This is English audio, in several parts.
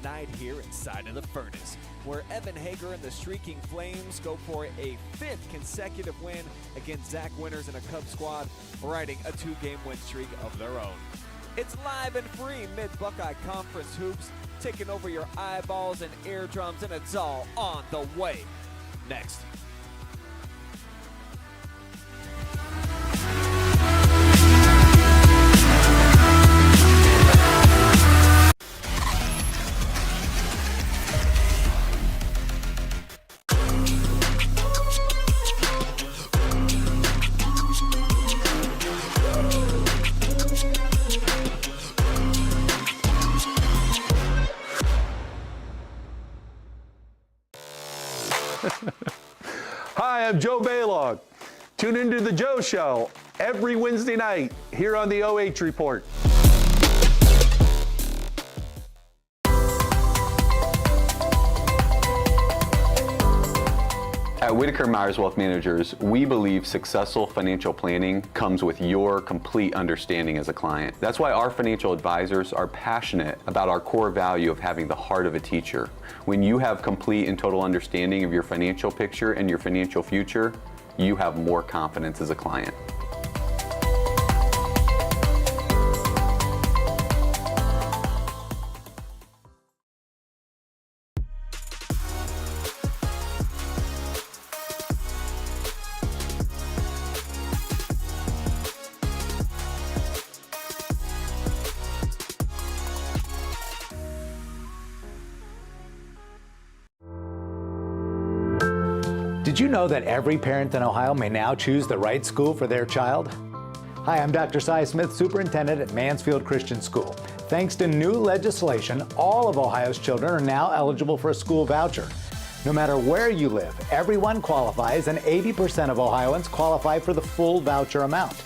tonight here inside of the Furnace, where Evan Hager and the Streaking Flames go for a 5th consecutive win against Zach Winters and a Cubs squad riding a 2-game win streak of their own. It's live and free Mid-Buckeye Conference hoops, taking over your eyeballs and eardrums, and it's all on the way. Next. Hi, I'm Joe Baylog. Tune into The Joe Show every Wednesday night here on the OH Report. At Whitaker Myers Wealth Managers, we believe successful financial planning comes with your complete understanding as a client. That's why our financial advisors are passionate about our core value of having the heart of a teacher. When you have complete and total understanding of your financial picture and your financial future, you have more confidence as a client. Did you know that every parent in Ohio may now choose the right school for their child? Hi, I'm Dr. Cy Smith, Superintendent at Mansfield Christian School. Thanks to new legislation, all of Ohio's children are now eligible for a school voucher. No matter where you live, everyone qualifies, and 80% of Ohioans qualify for the full voucher amount.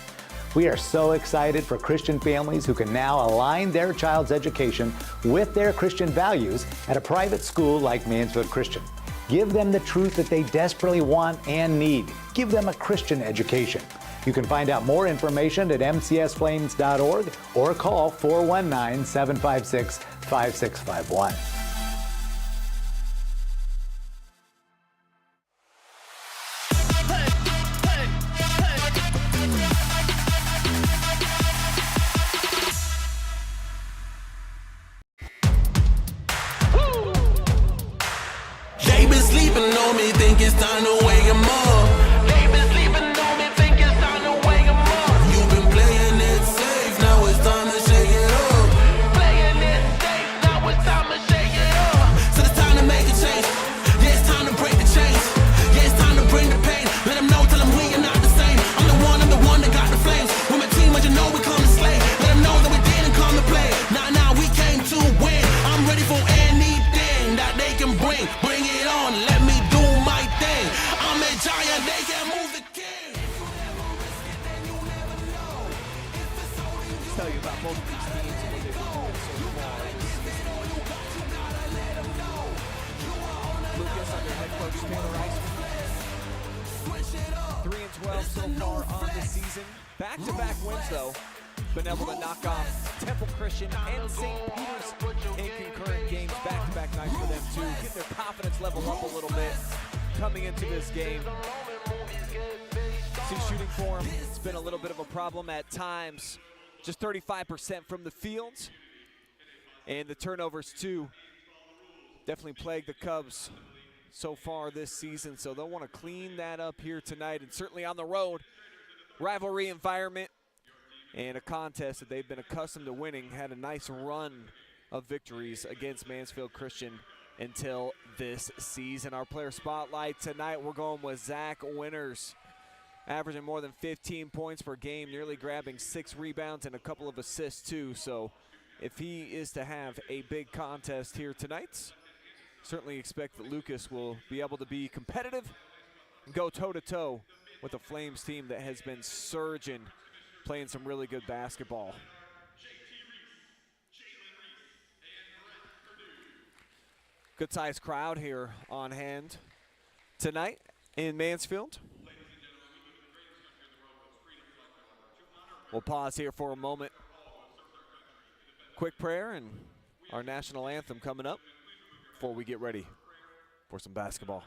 We are so excited for Christian families who can now align their child's education with their Christian values at a private school like Mansfield Christian. Give them the truth that they desperately want and need. Give them a Christian education. You can find out more information at mcsflames.org or call 419-756-5651. Think it's time to wake 'em up. They been sleeping on me, think it's time to wake 'em up. You've been playing it safe, now it's time to shake it up. Playing it safe, now it's time to shake it up. So it's time to make a change. Yeah, it's time to break the chains. Yeah, it's time to bring the pain. Let them know, tell them we are not the same. I'm the one that got the flames. With my team, but you know we come to slay. Let them know that we didn't come to play. Nah, we came to win. I'm ready for anything that they can bring. Bring it on, let me do my thing. I'm a giant, they can move the king. Tell you about both of these teams and what they've been doing so far. Lucas under head coach Taylor Eisman. 3-12 so far on the season. Back-to-back wins though. Been able to knock off Temple Christian and St. Peter's in concurrent games. Back-to-back nights for them too. Get their confidence level up a little bit coming into this game. See, shooting for them, it's been a little bit of a problem at times. Just 35% from the field. And the turnovers too definitely plagued the Cubs so far this season. So they'll want to clean that up here tonight, and certainly on the road. Rivalry environment and a contest that they've been accustomed to winning. Had a nice run of victories against Mansfield Christian until this season. Our player spotlight tonight, we're going with Zach Winters, averaging more than 15 points per game, nearly grabbing 6 rebounds and a couple of assists too. So if he is to have a big contest here tonight, certainly expect that Lucas will be able to be competitive and go toe-to-toe with a Flames team that has been surging, playing some really good basketball. Good-sized crowd here on hand tonight in Mansfield. We'll pause here for a moment. Quick prayer, and our national anthem coming up before we get ready for some basketball.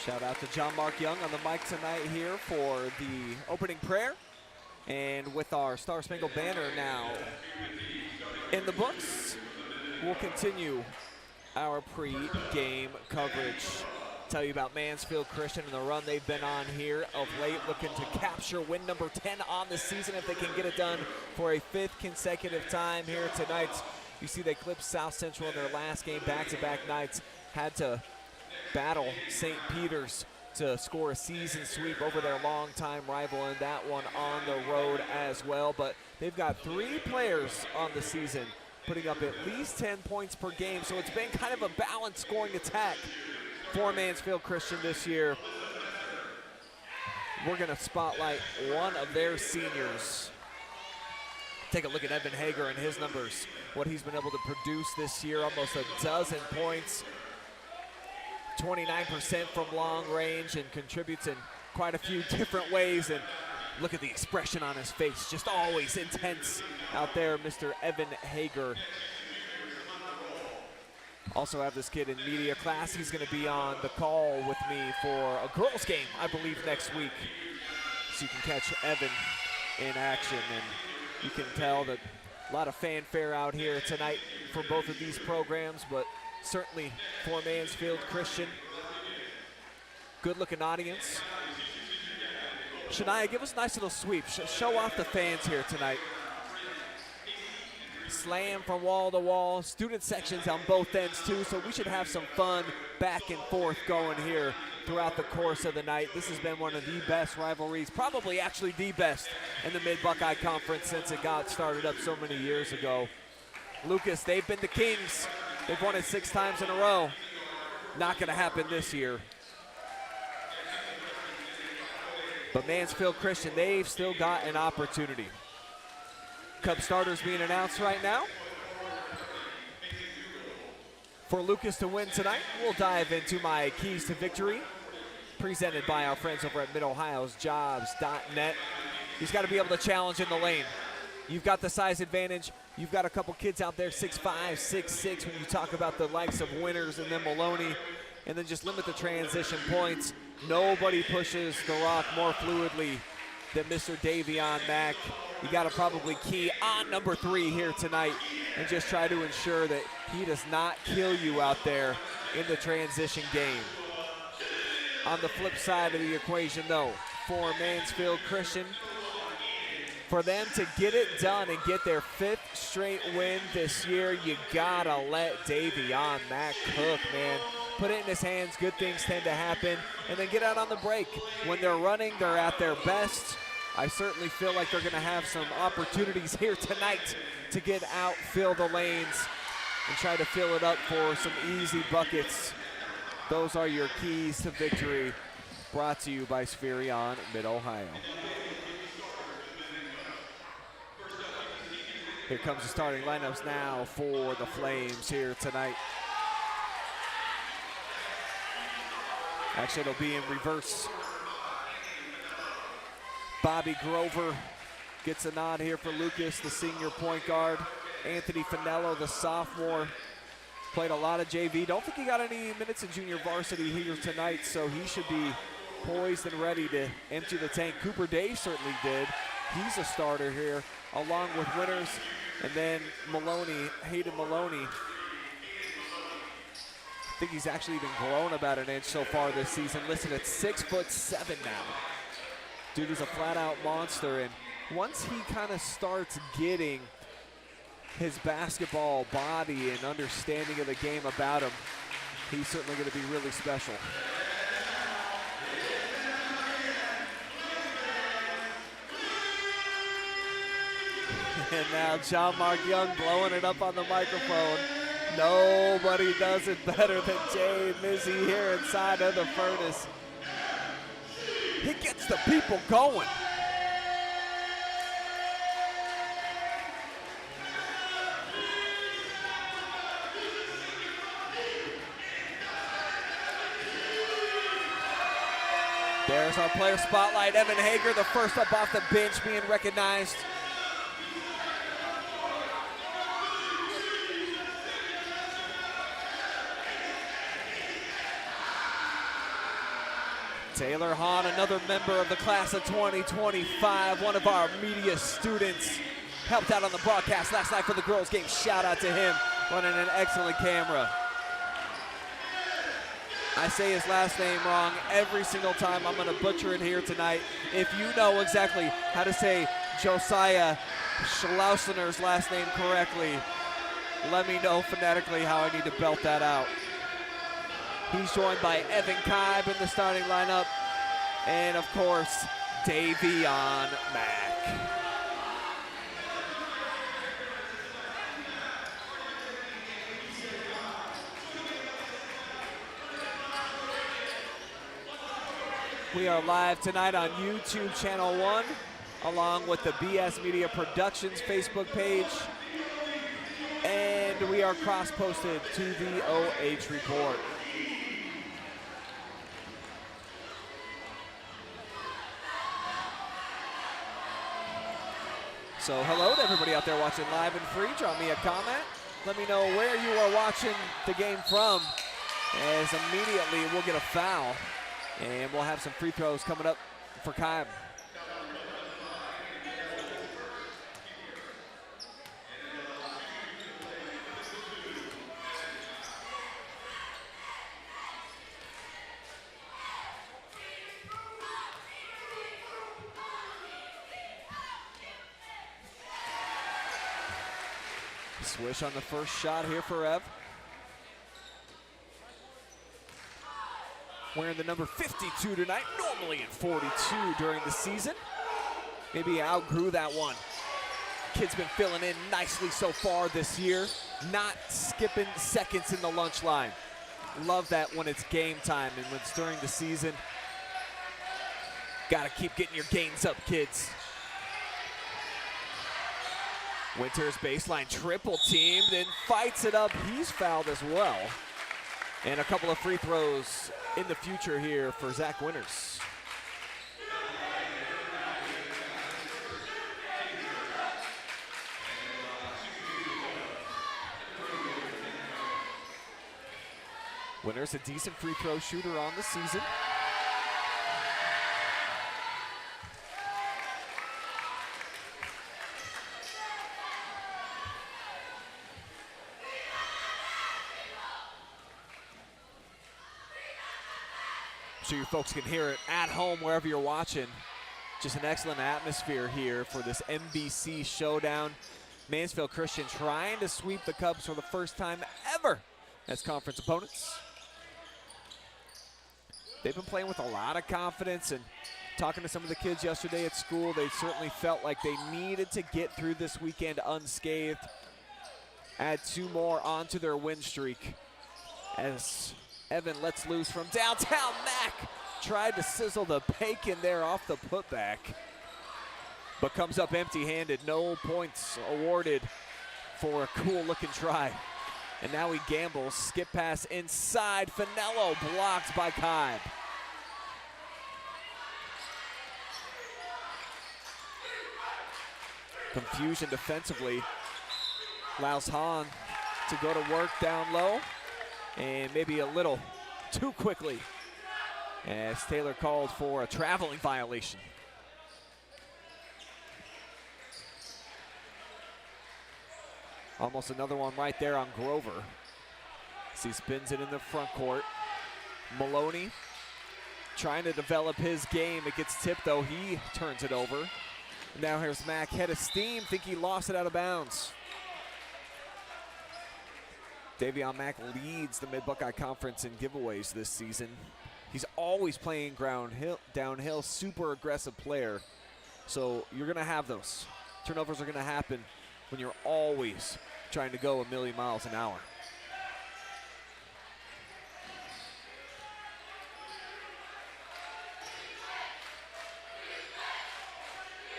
Shout out to John Mark Young on the mic tonight here for the opening prayer. And with our Star Spangled Banner now in the books, we'll continue our pre-game coverage. Tell you about Mansfield Christian and the run they've been on here of late, looking to capture win number 10 on the season if they can get it done for a 5th consecutive time here tonight. You see they clipped South Central in their last game, back-to-back nights, had to battle St. Peter's to score a season sweep over their longtime rival, and that one on the road as well. But they've got 3 players on the season putting up at least 10 points per game, so it's been kind of a balanced scoring attack for Mansfield Christian this year. We're going to spotlight one of their seniors. Take a look at Evan Hager and his numbers, what he's been able to produce this year, almost a dozen points. 29% from long range, and contributes in quite a few different ways. And look at the expression on his face, just always intense out there, Mr. Evan Hager. Also have this kid in media class. He's going to be on the call with me for a girls game, I believe, next week. So you can catch Evan in action, and you can tell that a lot of fanfare out here tonight for both of these programs, but certainly for Mansfield Christian. Good-looking audience. Shania, give us a nice little sweep. Show off the fans here tonight. Slam from wall to wall. Student sections on both ends, too, so we should have some fun back and forth going here throughout the course of the night. This has been one of the best rivalries, probably actually the best in the Mid-Buckeye Conference since it got started up so many years ago. Lucas, they've been the Kings. They've won it 6 times in a row. Not going to happen this year. But Mansfield Christian, they've still got an opportunity. Cub starters being announced right now. For Lucas to win tonight, we'll dive into my keys to victory, presented by our friends over at Mid-Ohio's Jobs.net. He's got to be able to challenge in the lane. You've got the size advantage. You've got a couple kids out there, 6'5", 6'6", when you talk about the likes of Winters and then Maloney, and then just limit the transition points. Nobody pushes the rock more fluidly than Mr. Davion Mack. You got to probably key on number 3 here tonight and just try to ensure that he does not kill you out there in the transition game. On the flip side of the equation, though, for Mansfield Christian, for them to get it done and get their 5th straight win this year, you gotta let Davion Mack cook, man. Put it in his hands, good things tend to happen, and then get out on the break. When they're running, they're at their best. I certainly feel like they're gonna have some opportunities here tonight to get out, fill the lanes, and try to fill it up for some easy buckets. Those are your keys to victory, brought to you by Spherion Mid-Ohio. Here comes the starting lineups now for the Flames here tonight. Actually, it'll be in reverse. Bobby Grover gets a nod here for Lucas, the senior point guard. Anthony Finello, the sophomore, played a lot of JV. Don't think he got any minutes in junior varsity here tonight, so he should be poised and ready to empty the tank. Cooper Day certainly did. He's a starter here, along with Winters, and then Maloney, Hayden Maloney. I think he's actually even grown about an inch so far this season, listed at 6'7" now. Dude is a flat-out monster, and once he kind of starts getting his basketball body and understanding of the game about him, he's certainly going to be really special. And now John Mark Young blowing it up on the microphone. Nobody does it better than Jay Mizzy here inside of the furnace. He gets the people going. There's our player spotlight. Evan Hager, the first up off the bench, being recognized. Taylor Hahn, another member of the class of 2025, one of our media students, helped out on the broadcast last night for the girls' game. Shout out to him, running an excellent camera. I say his last name wrong every single time. I'm going to butcher it here tonight. If you know exactly how to say Josiah Schlausener's last name correctly, let me know phonetically how I need to belt that out. He's joined by Evan Kibe in the starting lineup, and of course, Davion Mack. We are live tonight on YouTube Channel 1, along with the BS Media Productions Facebook page, and we are cross-posted to the OH Report. So hello to everybody out there watching live and free. Drop me a comment. Let me know where you are watching the game from, as immediately we'll get a foul. And we'll have some free throws coming up for Kibe. Swish on the first shot here for Ev. Wearing the number 52 tonight, normally at 42 during the season. Maybe outgrew that one. Kid's been filling in nicely so far this year, not skipping seconds in the lunch line. Love that when it's game time and when it's during the season. Gotta keep getting your gains up, kids. Winters baseline triple team, then fights it up. He's fouled as well. And a couple of free throws in the future here for Zach Winters. Winters, a decent free throw shooter on the season. sure you folks can hear it at home wherever you're watching. Just an excellent atmosphere here for this MBC showdown. Mansfield Christian trying to sweep the Cubs for the first time ever as conference opponents. They've been playing with a lot of confidence, and talking to some of the kids yesterday at school, they certainly felt like they needed to get through this weekend unscathed. Add 2 more onto their win streak as Evan lets loose from downtown. Mack tried to sizzle the bacon there off the putback, but comes up empty-handed. No points awarded for a cool-looking try. And now he gambles. Skip pass inside. Finello blocked by Kibe. Confusion defensively allows Hahn to go to work down low, and maybe a little too quickly as Taylor called for a traveling violation. Almost another one right there on Grover. As he spins it in the front court. Maloney trying to develop his game. It gets tipped though, he turns it over. Now here's Mack, head of steam, think he lost it out of bounds. Davion Mack leads the Mid-Buckeye Conference in giveaways this season. He's always playing downhill, super aggressive player. So you're gonna have those. Turnovers are gonna happen when you're always trying to go 1,000,000 miles an hour.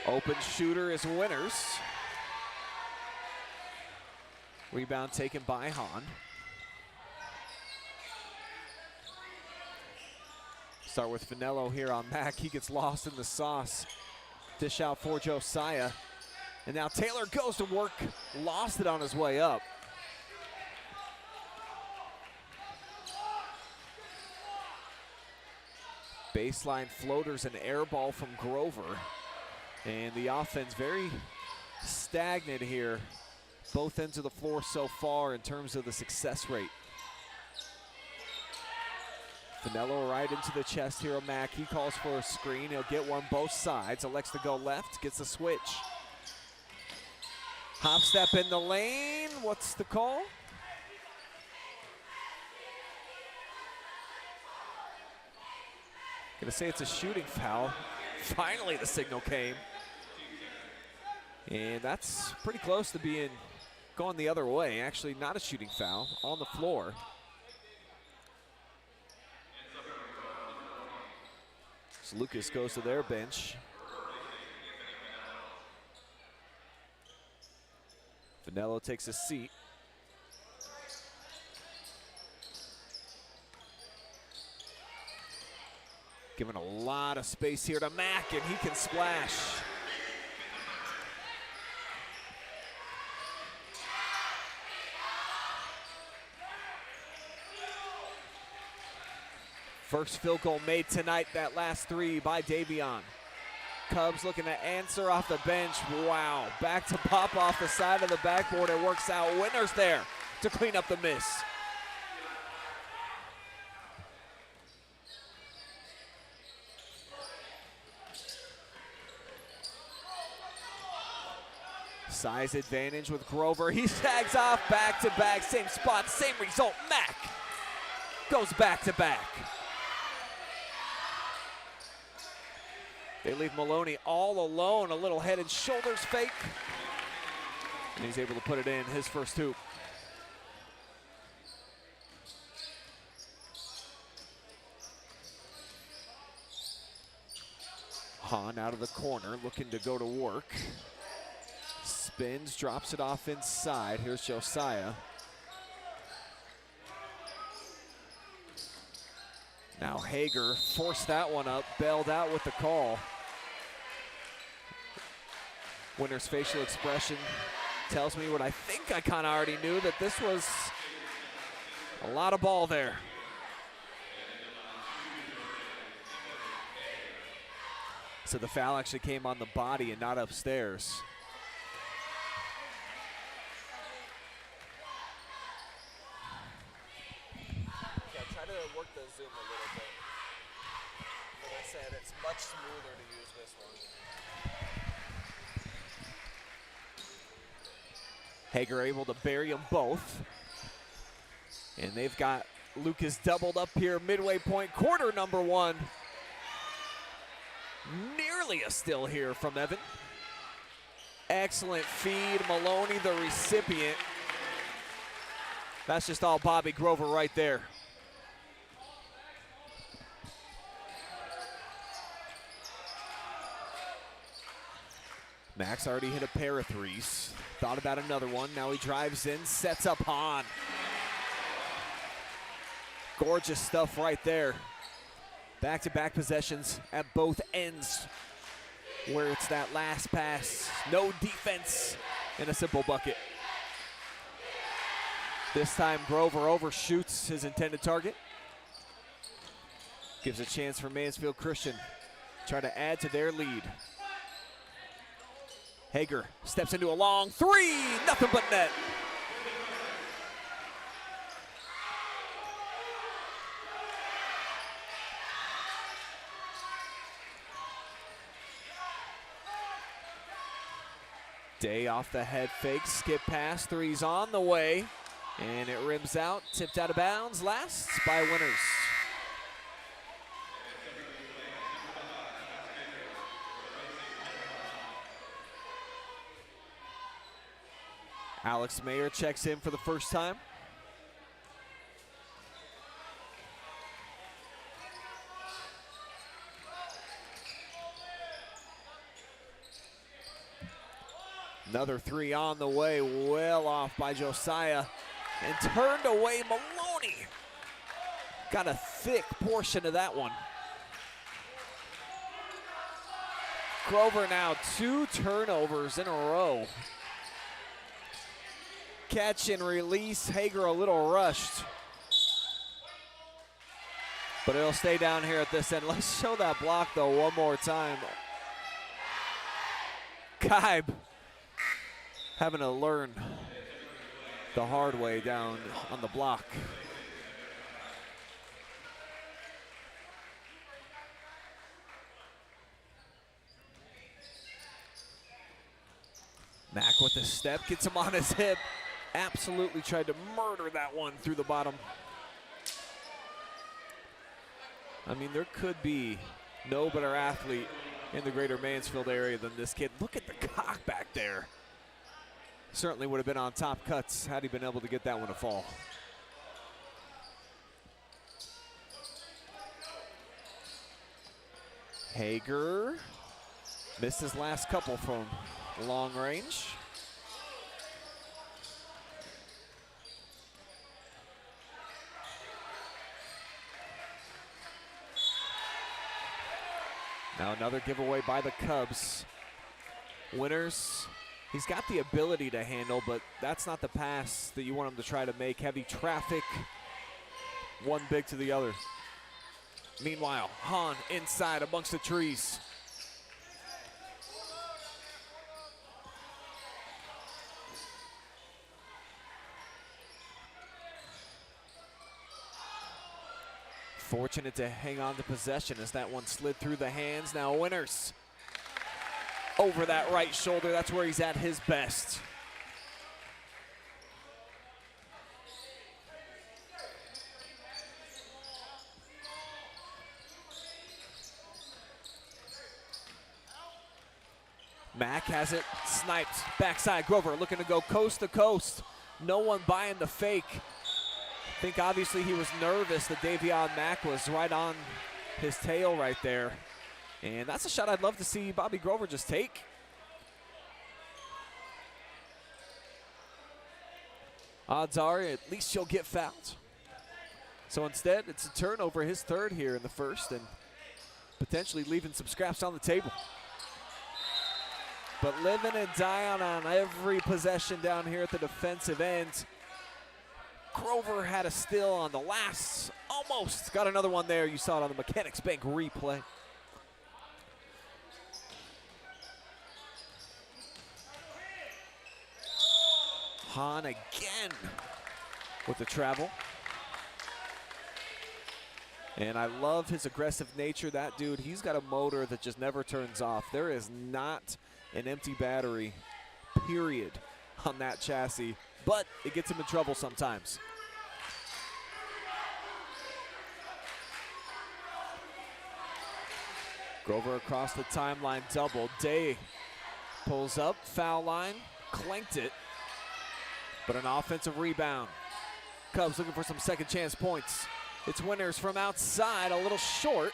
Open shooter is Winners. Rebound taken by Hahn. Start with Finello here on Mack. He gets lost in the sauce. Dish out for Josiah. And now Taylor goes to work, lost it on his way up. Baseline floaters and air ball from Grover. And the offense very stagnant here. Both ends of the floor so far in terms of the success rate. Finello right into the chest here of Mack. He calls for a screen. He'll get one both sides. Elects to go left, gets the switch. Hop step in the lane. What's the call? Gonna say it's a shooting foul. Finally the signal came. And that's pretty close to being going the other way. Actually not a shooting foul, on the floor. So Lucas goes to their bench. Finello takes a seat. Giving a lot of space here to Mack, and he can splash. First field goal made tonight, that last 3 by Davion. Cubs looking to answer off the bench. Wow, back to pop off the side of the backboard. It works out. Winners there to clean up the miss. Size advantage with Grover. He tags off back to back, same spot, same result. Mack goes back to back. They leave Maloney all alone, a little head and shoulders fake. And he's able to put it in, his first hoop. Hahn out of the corner, looking to go to work. Spins, drops it off inside. Here's Josiah. Now Hager forced that one up, bailed out with the call. Winner's facial expression tells me what I think I kind of already knew, that this was a lot of ball there. So the foul actually came on the body and not upstairs. Yeah, try to work the zoom a little bit. I said it's much smoother to use this one. Hager able to bury them both. And they've got Lucas doubled up here, midway point, quarter number 1. Nearly a steal here from Evan. Excellent feed, Maloney the recipient. That's just all Bobby Grover right there. Max already hit a pair of threes. Thought about another one. Now he drives in, sets up Hahn. Gorgeous stuff right there. Back-to-back possessions at both ends where it's that last pass. No defense and a simple bucket. This time Grover overshoots his intended target. Gives a chance for Mansfield Christian. Try to add to their lead. Hager steps into a long three, nothing but net. Day off the head fake, skip pass, three's on the way, and it rims out, tipped out of bounds, lasts by Winners. Alex Mayer checks in for the first time. Another three on the way, well off by Josiah, and turned away Maloney. Got a thick portion of that one. Grover now 2 turnovers in a row. Catch and release, Hager a little rushed. But it'll stay down here at this end. Let's show that block though one more time. Kaib having to learn the hard way down on the block. Mack with the step, gets him on his hip. Absolutely tried to murder that one through the bottom. I mean, there could be no better athlete in the greater Mansfield area than this kid. Look at the cock back there. Certainly would have been on top cuts had he been able to get that one to fall. Hager missed his last couple from long range. Now another giveaway by the Cubs. Winners, he's got the ability to handle, but that's not the pass that you want him to try to make. Heavy traffic, one big to the other. Meanwhile, Hahn inside amongst the trees. Fortunate to hang on to possession as that one slid through the hands. Now Winners over that right shoulder. That's where he's at his best. Mack has it sniped. Backside Grover looking to go coast to coast. No one buying the fake. I think obviously he was nervous that Davion Mack was right on his tail right there. And that's a shot I'd love to see Bobby Grover just take. Odds are at least he'll get fouled. So instead, it's a turnover, his third here in the first, and potentially leaving some scraps on the table. But living and dying on every possession down here at the defensive end. Grover had a steal on the last, almost got another one there. You saw it on the Mechanics Bank replay. Hahn again with the travel. And I love his aggressive nature. That dude, he's got a motor that just never turns off. There is not an empty battery, period, on that chassis, but it gets him in trouble sometimes. Grover across the timeline, double. Day pulls up, foul line, clanked it, but an offensive rebound. Cubs looking for some second chance points. It's Winters from outside, a little short,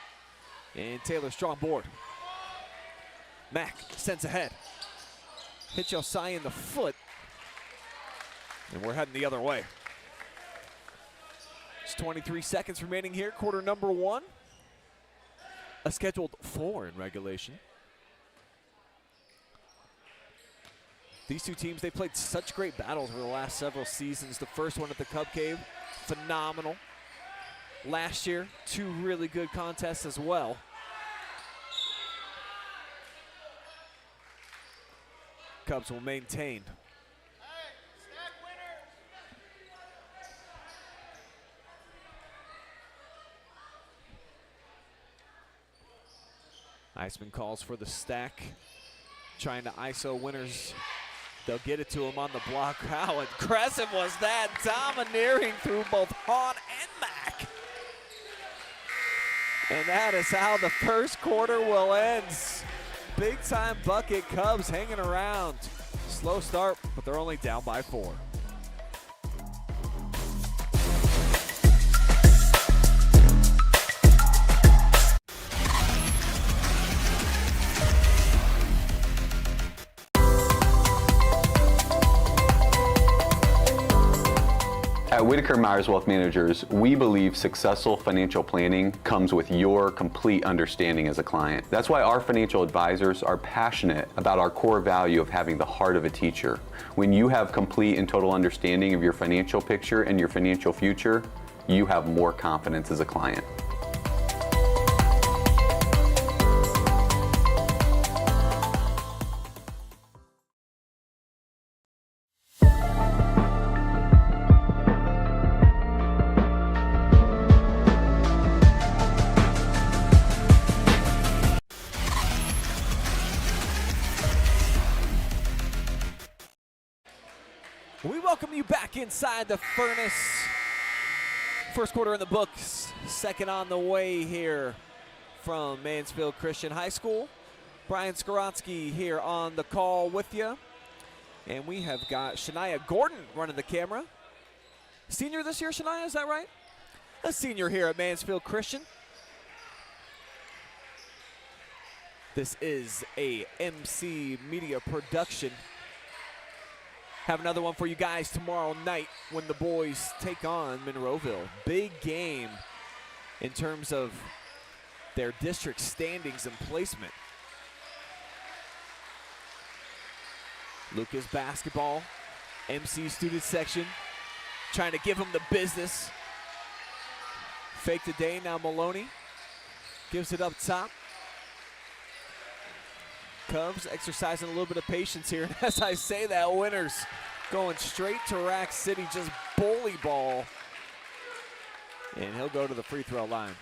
and Taylor strong board. Mack sends ahead. Hit Josiah in the foot, and we're heading the other way. It's 23 seconds remaining here, quarter number 1. A scheduled 4 in regulation. These two teams, they played such great battles over the last several seasons. The first one at the Cub Cave, phenomenal. Last year, 2 really good contests as well. Cubs will maintain. Iceman calls for the stack, trying to ISO Winters. They'll get it to him on the block. How aggressive was that? Domineering through both Hahn and Mack. And that is how the first quarter will end. Big time bucket, Cubs hanging around. Slow start, but they're only down by 4. At Whitaker Myers Wealth Managers, we believe successful financial planning comes with your complete understanding as a client. That's why our financial advisors are passionate about our core value of having the heart of a teacher. When you have complete and total understanding of your financial picture and your financial future, you have more confidence as a client. We welcome you back inside the furnace. First quarter in the books, second on the way here from Mansfield Christian High School. Brian Skowronski here on the call with you. And we have got Shania Gordon running the camera. Senior this year, Shania, is that right? A senior here at Mansfield Christian. This is a MC Media production. Have another one for you guys tomorrow night when the boys take on Monroeville. Big game in terms of their district standings and placement. Lucas basketball, MC student section, trying to give him the business. Fake today, now Maloney gives it up top. Cubs exercising a little bit of patience here. And as I say that, Winters going straight to Rack City, just bully ball. And he'll go to the free throw line.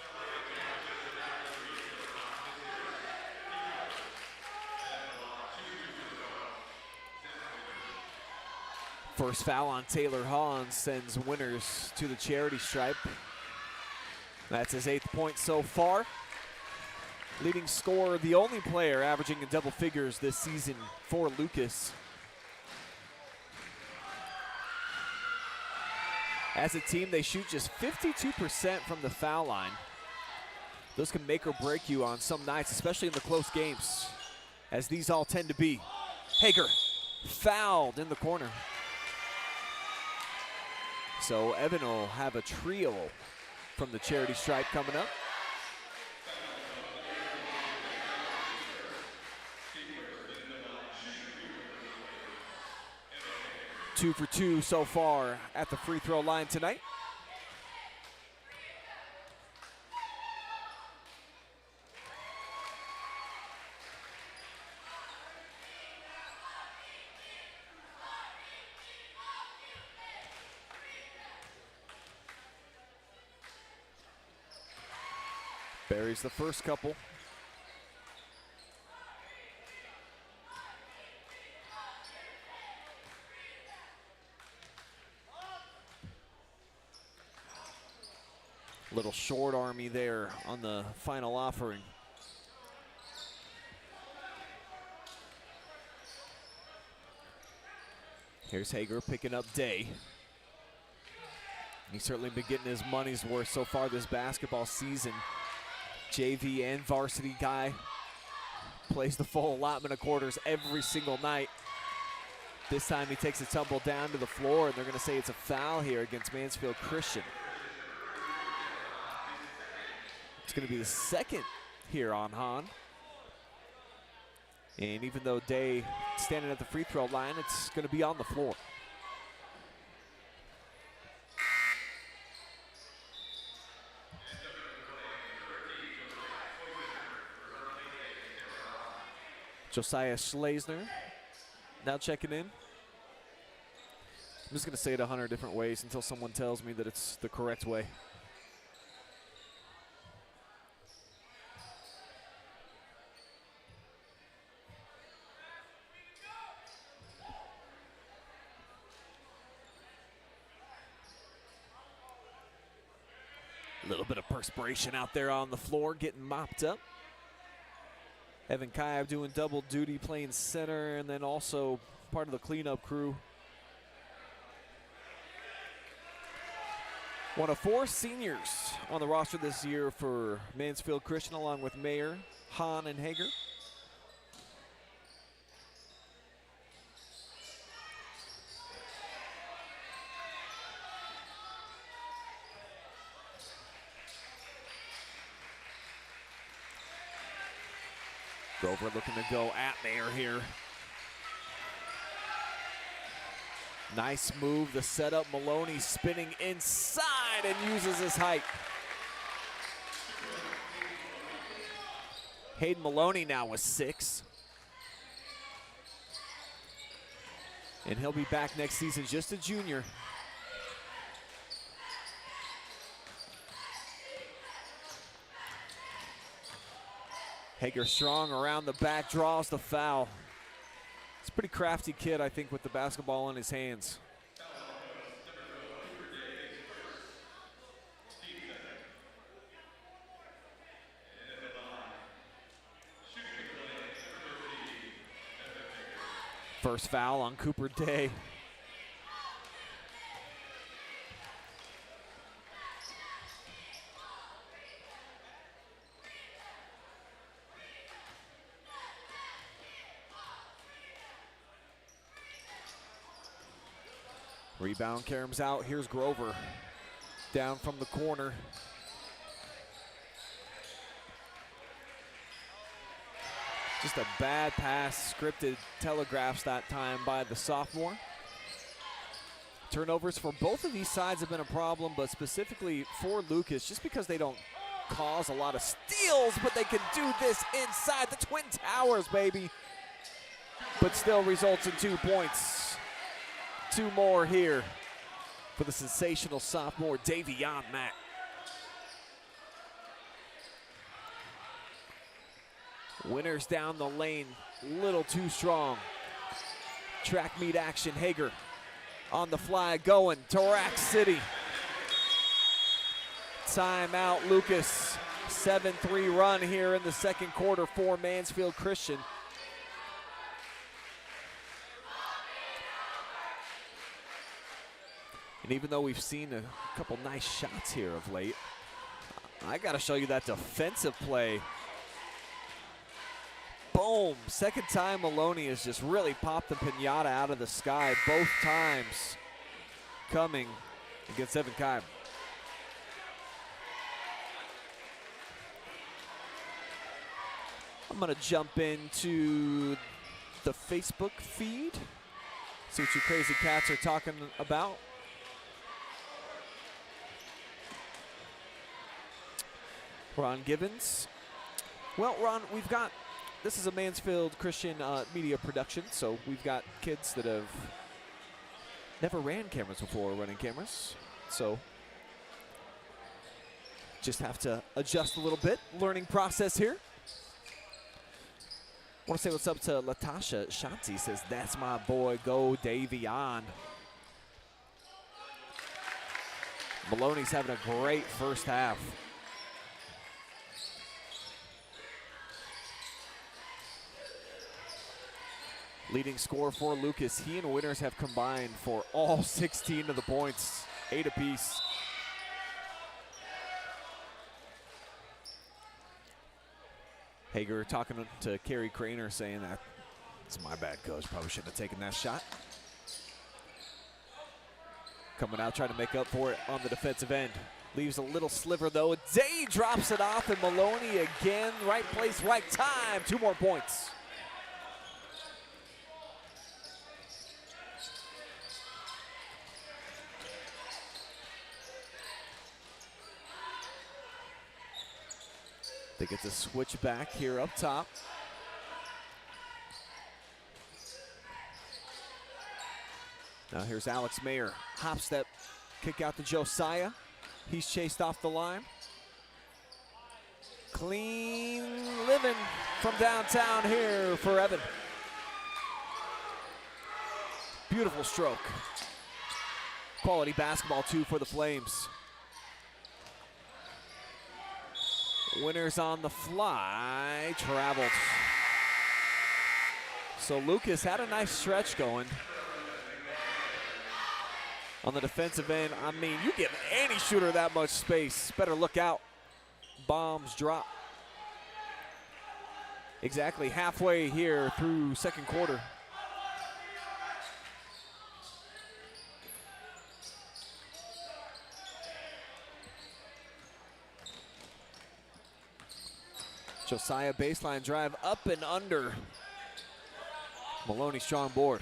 First foul on Taylor Hahn sends Winters to the charity stripe. That's his 8th point so far. Leading scorer, the only player averaging in double figures this season for Lucas. As a team, they shoot just 52% from the foul line. Those can make or break you on some nights, especially in the close games, as these all tend to be. Hager fouled in the corner. So Evan will have a trio from the charity stripe coming up. Two for two so far at the free throw line tonight. Buries the first couple. Little short army there on the final offering. Here's Hager picking up Day. He's certainly been getting his money's worth so far this basketball season. JV and varsity guy. Plays the full allotment of quarters every single night. This time he takes a tumble down to the floor, and they're going to say it's a foul here against Mansfield Christian. It's going to be the second here on Hahn. And even though Day standing at the free throw line, it's going to be on the floor. Josiah Schlesner now checking in. I'm just going to say it 100 different ways until someone tells me that it's the correct way. A little bit of perspiration out there on the floor, getting mopped up. Evan Kaib doing double duty, playing center, and then also part of the cleanup crew. One of 4 seniors on the roster this year for Mansfield Christian, along with Mayer, Hahn, and Hager. Grover looking to go at Mayer here. Nice move, the setup. Maloney spinning inside and uses his height. Hayden Maloney now with 6. And he'll be back next season, just a junior. Hager strong around the back, draws the foul. It's a pretty crafty kid, I think, with the basketball in his hands. First foul on Cooper Day. Rebound, Karam's out. Here's Grover down from the corner. Just a bad pass, scripted telegraphs that time by the sophomore. Turnovers for both of these sides have been a problem, but specifically for Lucas, just because they don't cause a lot of steals, but they can do this inside the Twin Towers, baby. But still results in 2 points. 2 more here for the sensational sophomore, Davion Mack. Winners down the lane, little too strong. Track meet action, Hager on the fly going to Rack City. Timeout, Lucas. 7-3 run here in the second quarter for Mansfield Christian. And even though we've seen a couple nice shots here of late, I gotta show you that defensive play. Boom, second time Maloney has just really popped the pinata out of the sky, both times coming against Evan Kaib. I'm gonna jump into the Facebook feed, see what you crazy cats are talking about. Ron Givens. Well, Ron, we've got, this is a Mansfield Christian media production, so we've got kids that have never ran cameras before running cameras. So Just have to adjust a little bit. Learning process here. I want to say what's up to Latasha Shanti. Says, that's my boy, go Davion. Maloney's having a great first half. Leading scorer for Lucas. He and Winters have combined for all 16 of the points, 8 apiece. Hager talking to Kerry Craner, saying that it's my bad, coach. Probably shouldn't have taken that shot. Coming out, trying to make up for it on the defensive end. Leaves a little sliver, though. Day drops it off, and Maloney again. Right place, right time. 2 more points. They get to switch back here up top. Now here's Alex Mayer. Hop step, kick out to Josiah. He's chased off the line. Clean living from downtown here for Evan. Beautiful stroke. Quality basketball too for the Flames. Winters on the fly, traveled. So Lucas had a nice stretch going. On the defensive end, I mean, you give any shooter that much space, better look out. Bombs drop. Exactly halfway here through second quarter. Josiah baseline drive up and under. Maloney strong board.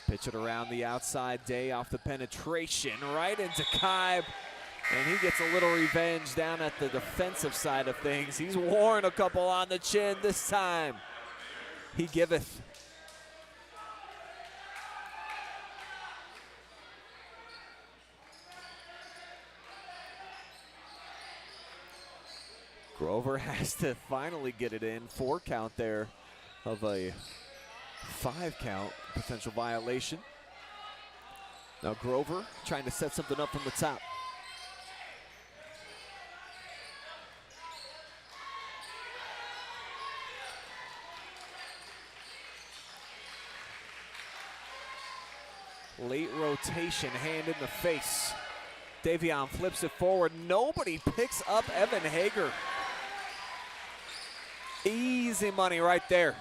Pitch it around the outside. Day off the penetration, right into Kaib. And he gets a little revenge down at the defensive side of things. He's worn a couple on the chin this time. He giveth. Grover has to finally get it in. 4 count there of a 5 count potential violation. Now Grover trying to set something up from the top. Late rotation, hand in the face. Davion flips it forward. Nobody picks up Evan Hager. Easy money right there.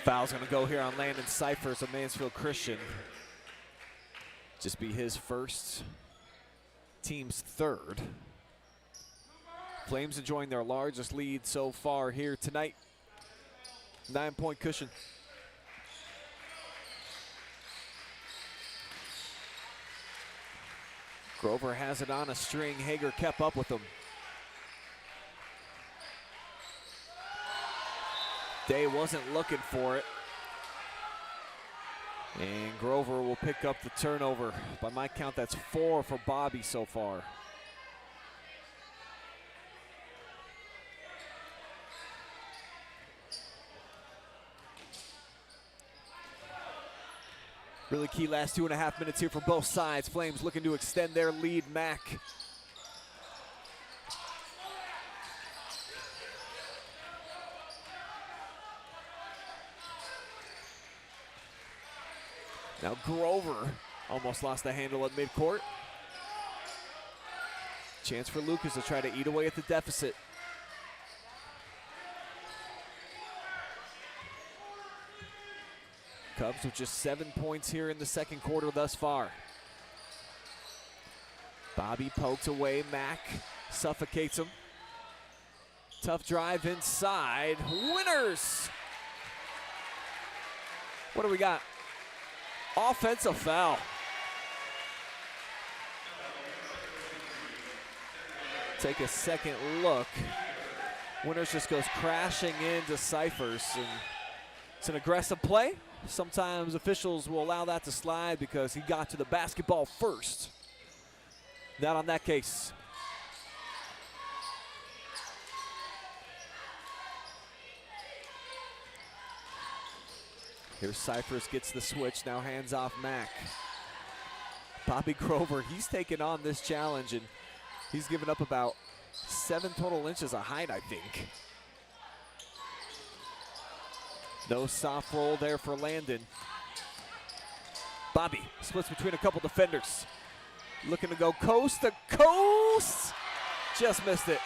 Foul's going to go here on Landon Cyphers of Mansfield Christian. Just be his first, team's 3rd. Flames enjoying their largest lead so far here tonight. 9-point cushion. Grover has it on a string. Hager kept up with him. Day wasn't looking for it. And Grover will pick up the turnover. By my count, that's 4 for Bobby so far. Really key last 2.5 minutes here for both sides. Flames looking to extend their lead. Mack. Now Grover almost lost the handle at midcourt. Chance for Lucas to try to eat away at the deficit. Cubs with just 7 points here in the second quarter thus far. Bobby pokes away. Mack suffocates him. Tough drive inside. Winters! What do we got? Offensive foul. Take a second look. Winters just goes crashing into Cyphers, and it's an aggressive play. Sometimes officials will allow that to slide because he got to the basketball first. Not on that case. Here's Cyphers, gets the switch, now hands off Mack. Bobby Grover, he's taken on this challenge, and he's given up about 7 total inches of height, I think. No soft roll there for Landon. Bobby splits between a couple defenders. Looking to go coast to coast. Just missed it.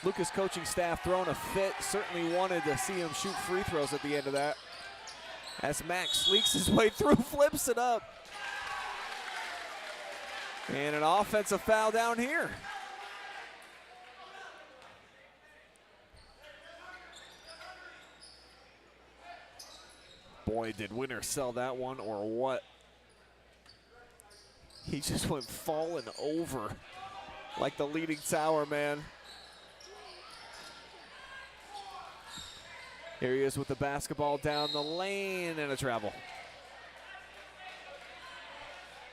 Lucas coaching staff throwing a fit. Certainly wanted to see him shoot free throws at the end of that. As Max leaks his way through, flips it up. And an offensive foul down here. Boy, did Winter sell that one or what? He just went falling over like the leading tower, man. Here he is with the basketball down the lane and a travel.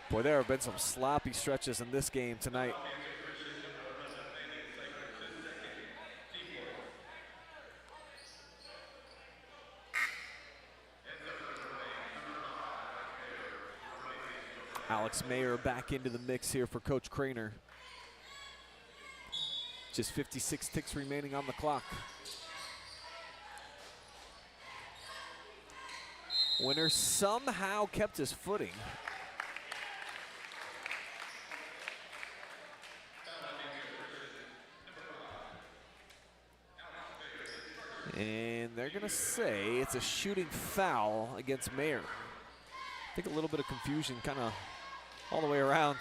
Boy, there have been some sloppy stretches in this game tonight. Alex Mayer back into the mix here for Coach Craner. Just 56 ticks remaining on the clock. Winter somehow kept his footing. And they're gonna say it's a shooting foul against Mayer. I think a little bit of confusion kind of all the way around.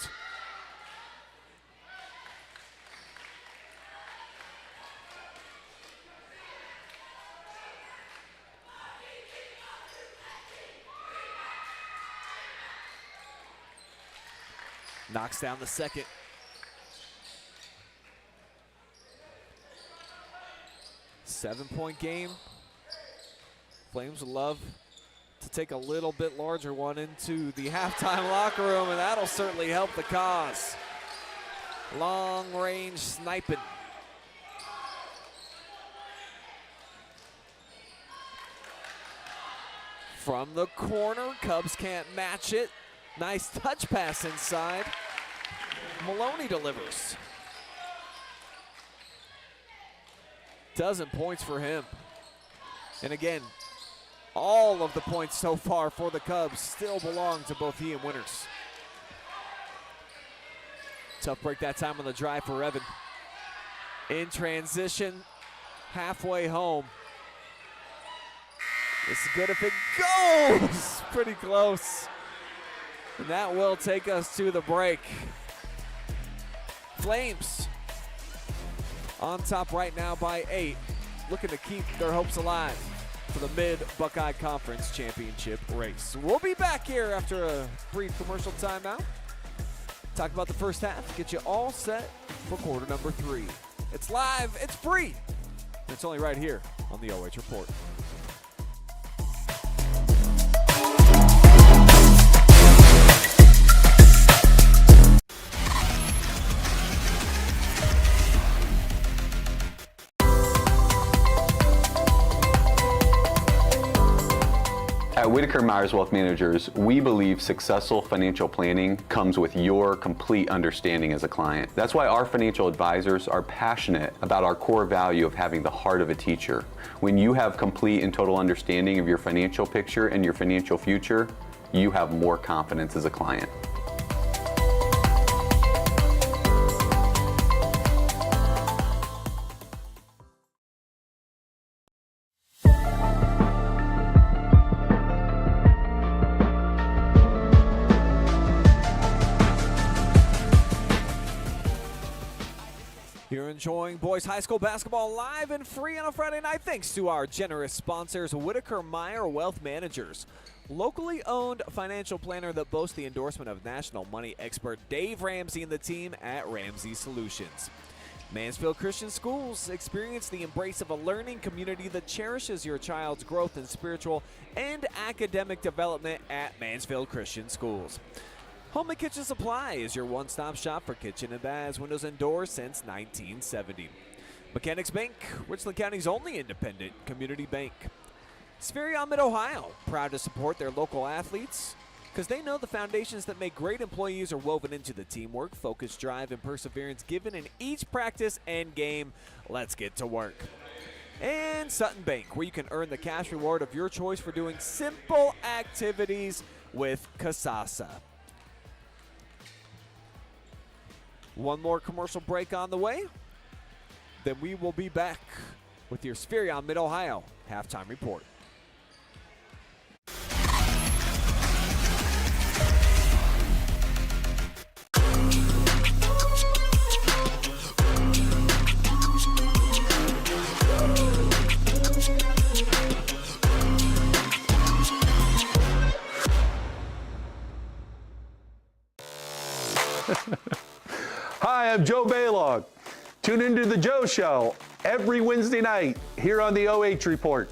Knocks down the second. Seven-point game. Flames would love to take a little bit larger one into the halftime locker room, and that'll certainly help the cause. Long-range sniping. From the corner, Cubs can't match it. Nice touch pass inside. Maloney delivers. Dozen points for him. And again, all of the points so far for the Cubs still belong to both he and Winters. Tough break that time on the drive for Evan. In transition, halfway home. This is good if it goes. Pretty close. And that will take us to the break. Flames on top right now by 8, looking to keep their hopes alive for the Mid-Buckeye Conference championship race. We'll be back here after a brief commercial timeout. Talk about the first half, get you all set for quarter number 3. It's live, it's free, and it's only right here on the OH Report. At Whitaker Myers Wealth Managers, we believe successful financial planning comes with your complete understanding as a client. That's why our financial advisors are passionate about our core value of having the heart of a teacher. When you have complete and total understanding of your financial picture and your financial future, you have more confidence as a client. You're enjoying boys high school basketball live and free on a Friday night thanks to our generous sponsors, Whitaker Meyer Wealth Managers. locally owned financial planner that boasts the endorsement of national money expert Dave Ramsey and the team at Ramsey Solutions. Mansfield Christian Schools experience the embrace of a learning community that cherishes your child's growth in spiritual and academic development at Mansfield Christian Schools. Home and Kitchen Supply is your one-stop shop for kitchen and baths, windows, and doors since 1970. Mechanics Bank, Richland County's only independent community bank. Spherion Mid-Ohio, proud to support their local athletes because they know the foundations that make great employees are woven into the teamwork, focus, drive, and perseverance given in each practice and game. Let's get to work. And Sutton Bank, where you can earn the cash reward of your choice for doing simple activities with Kasasa. One more commercial break on the way. Then we will be back with your Spherion Mid-Ohio halftime report. Hi, I'm Joe Baylog. Tune into The Joe Show every Wednesday night here on the OH Report.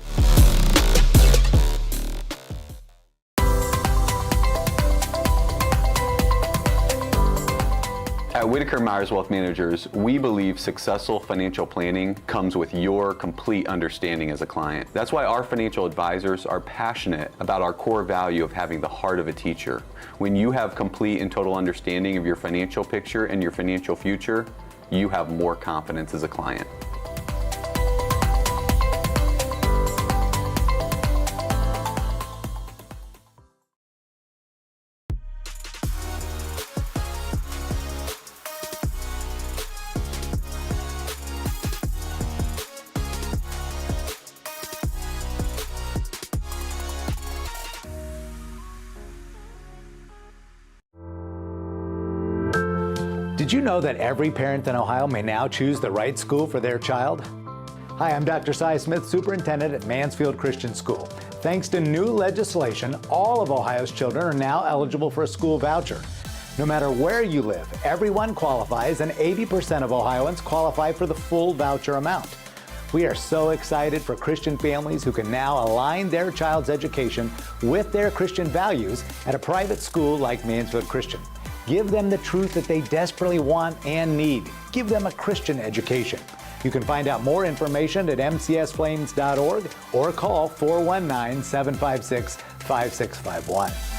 At Whitaker Myers Wealth Managers, we believe successful financial planning comes with your complete understanding as a client. That's why our financial advisors are passionate about our core value of having the heart of a teacher. When you have complete and total understanding of your financial picture and your financial future, you have more confidence as a client. Did you know that every parent in Ohio may now choose the right school for their child? Hi, I'm Dr. Cy Smith, Superintendent at Mansfield Christian School. Thanks to new legislation, all of Ohio's children are now eligible for a school voucher. No matter where you live, everyone qualifies, and 80% of Ohioans qualify for the full voucher amount. We are so excited for Christian families who can now align their child's education with their Christian values at a private school like Mansfield Christian. Give them the truth that they desperately want and need. Give them a Christian education. You can find out more information at mcsflames.org or call 419-756-5651.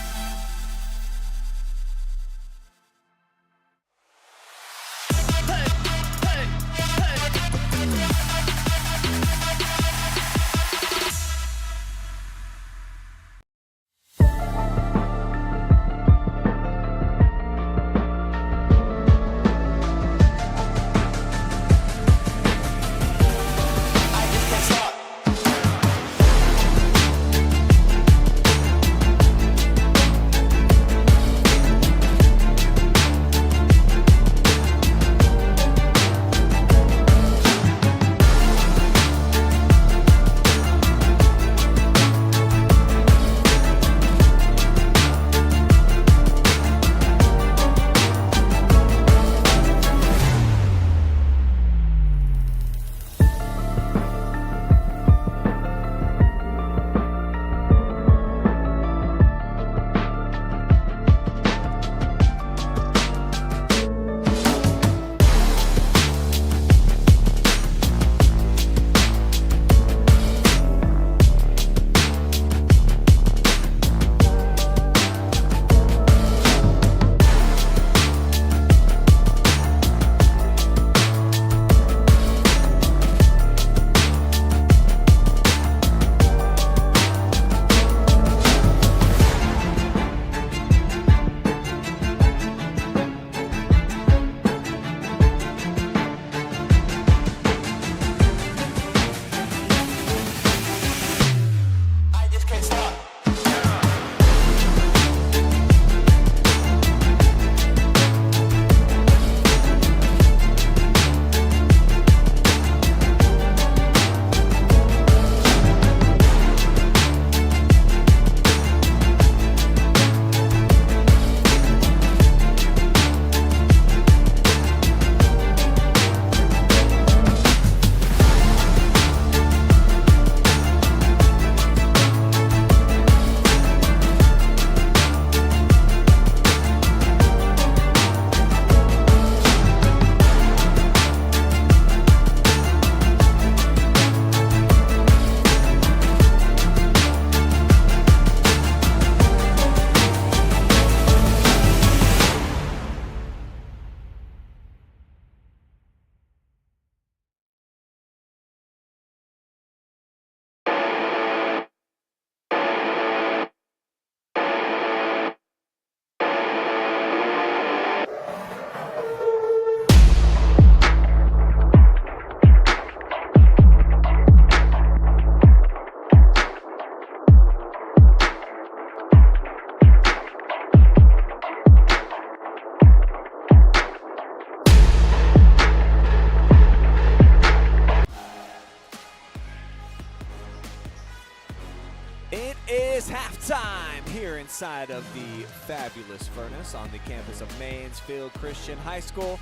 inside of the fabulous furnace on the campus of Mansfield Christian High School.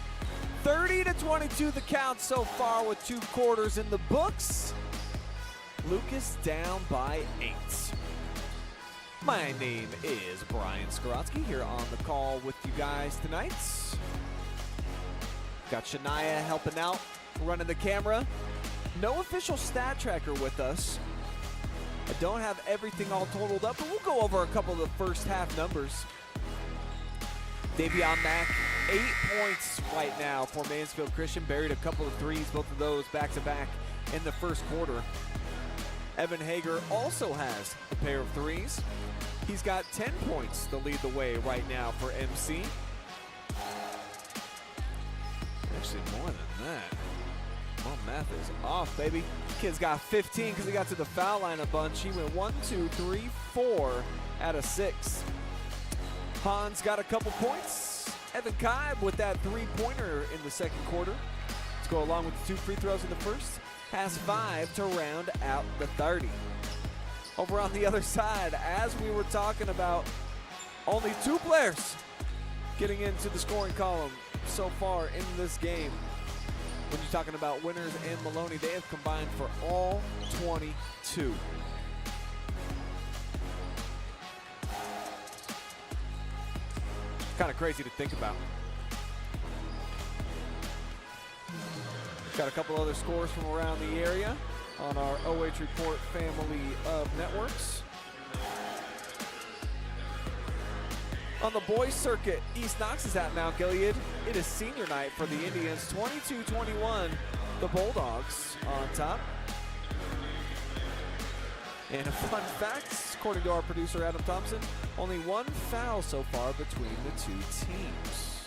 30-22 the count so far with 2 quarters in the books. Lucas down by 8. My name is Brian Skowronski here on the call with you guys tonight. Got Shania helping out, running the camera. No official stat tracker with us. I don't have everything all totaled up, but we'll go over a couple of the first half numbers. Davion Mack, 8 points right now for Mansfield Christian. Buried a couple of threes, both of those back-to-back in the first quarter. Evan Hager also has a pair of threes. He's got 10 points to lead the way right now for MC. Actually, more than that. My math is off, baby. Kid's got 15 because he got to the foul line a bunch. He went 1, 2, 3, 4 out of 6. Hans got a couple points. Evan Kaib with that 3-pointer in the second quarter. Let's go along with the 2 free throws in the first. Has 5 to round out the 30. Over on the other side, as we were talking about, only 2 players getting into the scoring column so far in this game. When you're talking about Winters and Maloney, they have combined for all 22. Kind of crazy to think about. Got a couple other scores from around the area on our OH Report family of networks. On the boys circuit, East Knox is at Mount Gilead. It is senior night for the Indians. 22-21, the Bulldogs on top. And a fun fact, according to our producer Adam Thompson, only 1 foul so far between the 2 teams.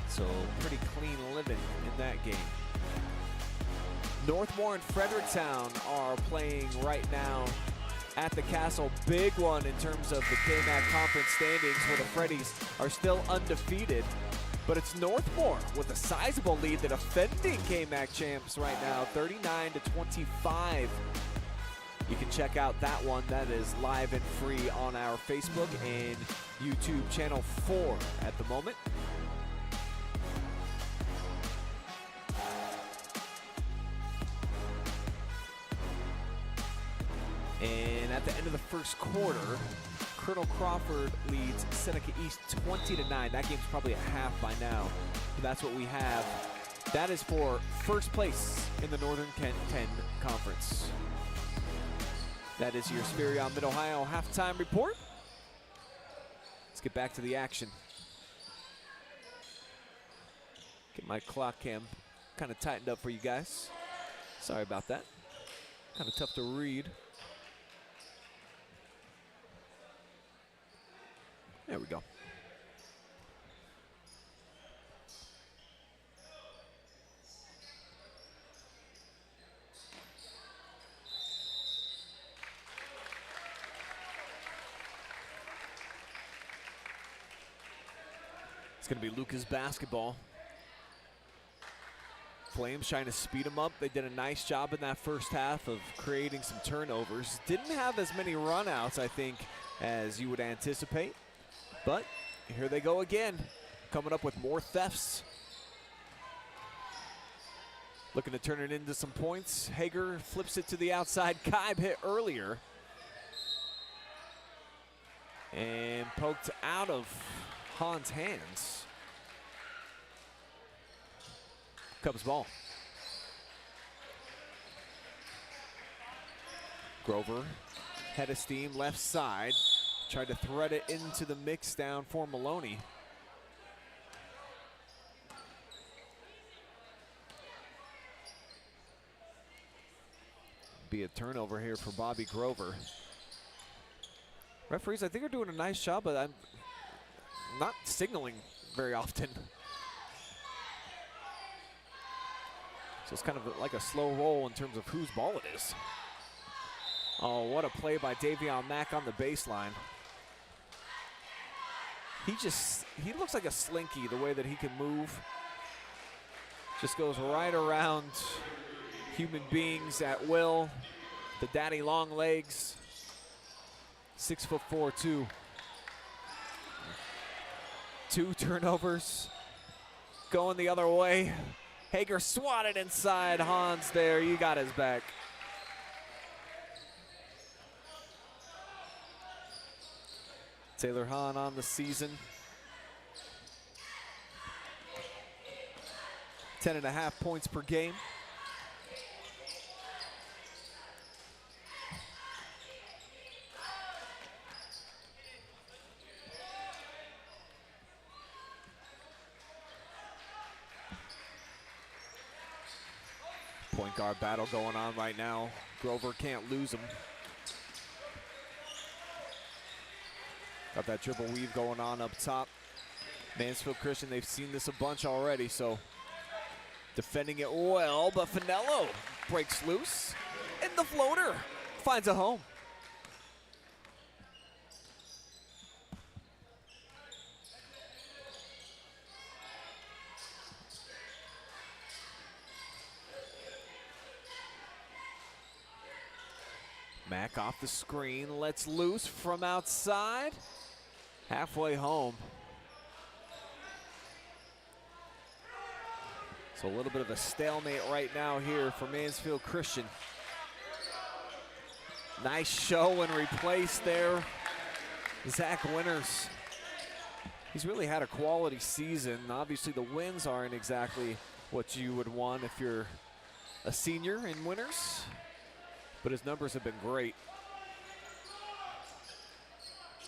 So pretty clean living in that game. Northmore and Fredericktown are playing right now at the Castle. Big one in terms of the KMAC conference standings, where the Freddies are still undefeated. But it's Northmore with a sizable lead, the defending KMAC champs right now, 39-25. You can check out that one. That is live and free on our Facebook and YouTube channel 4 at the moment. And at the end of the first quarter, Colonel Crawford leads Seneca East 20-9. That game's probably at half by now, but that's what we have. That is for first place in the Northern Kent 10 Conference. That is your Spherion Mid-Ohio halftime report. Let's get back to the action. Get my clock cam kind of tightened up for you guys. Sorry about that. Kind of tough to read. There we go. It's going to be Lucas basketball. Flames trying to speed them up. They did a nice job in that first half of creating some turnovers. Didn't have as many runouts, I think, as you would anticipate. But here they go again, coming up with more thefts. Looking to turn it into some points. Hager flips it to the outside. Kaib hit earlier. And poked out of Han's hands. Cubs ball. Grover, head of steam, left side. Tried to thread it into the mix down for Maloney. Be a turnover here for Bobby Grover. Referees, I think, are doing a nice job, but I'm not signaling very often. So it's kind of like a slow roll in terms of whose ball it is. Oh, what a play by Davion Mack on the baseline. He looks like a slinky, the way that he can move. Just goes right around human beings at will. The daddy long legs. 6'4", too. 2 turnovers going the other way. Hager swatted inside. Hans there, he got his back. Taylor Hahn on the season. 10.5 points per game. Point guard battle going on right now. Grover can't lose him. Got that dribble weave going on up top. Mansfield Christian, they've seen this a bunch already, so defending it well, but Finello breaks loose, and the floater finds a home. Mack off the screen, lets loose from outside. Halfway home. So a little bit of a stalemate right now here for Mansfield Christian. Nice show and replace there. Zach Winters. He's really had a quality season. Obviously the wins aren't exactly what you would want if you're a senior in Winters, but his numbers have been great.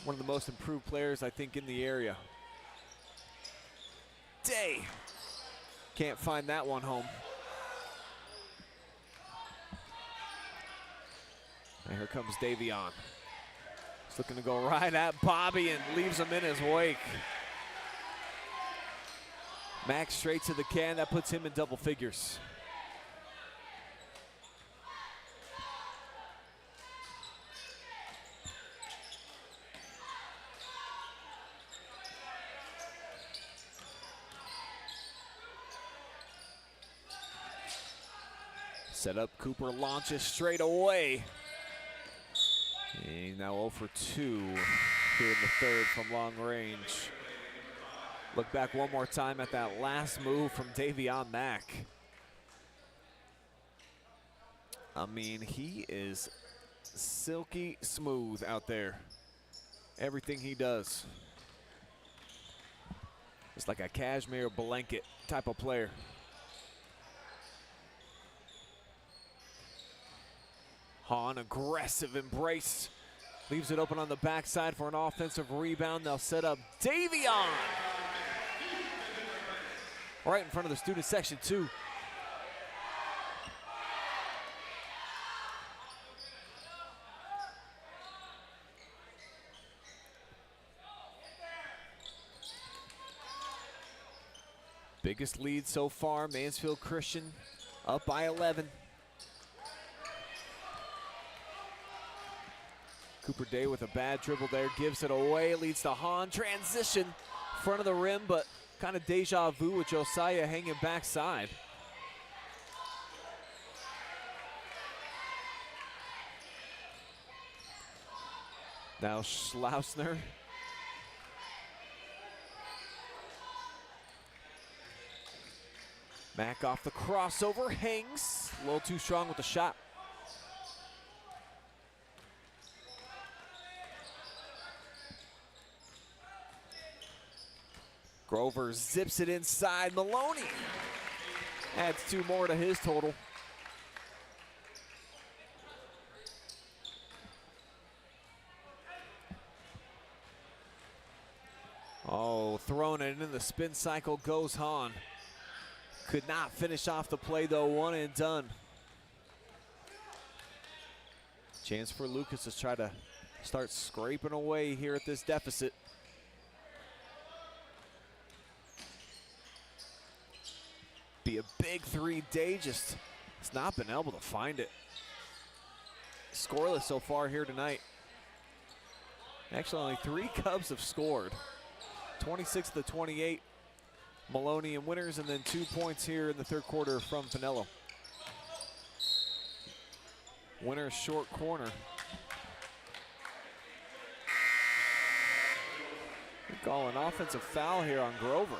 One of the most improved players, I think, in the area. Day. Can't find that one home. And here comes Davion. He's looking to go right at Bobby and leaves him in his wake. Max straight to the can. That puts him in double figures. Set up, Cooper launches straight away. And now 0 for 2 here in the third from long range. Look back one more time at that last move from Davion Mack. I mean, he is silky smooth out there. Everything he does. It's like a cashmere blanket type of player. Hahn, aggressive embrace. Leaves it open on the backside for an offensive rebound. They'll set up Davion. Right in front of the student section, too. Biggest lead so far, Mansfield Christian up by 11. Cooper Day with a bad dribble there, gives it away, leads to Hahn. Transition, front of the rim, but kind of deja vu with Josiah hanging backside. Now Schlausner. Mack off the crossover, hangs. A little too strong with the shot. Grover zips it inside. Maloney adds 2 more to his total. Oh, throwing it in the spin cycle goes Hahn. Could not finish off the play though, 1 and done. Chance for Lucas to try to start scraping away here at this deficit. Be a big 3 day, just has not been able to find it. Scoreless so far here tonight. Actually, only 3 Cubs have scored. 26 to 28. Maloney and Winters, and then 2 points here in the third quarter from Finello. Winters short corner. call an offensive foul here on Grover.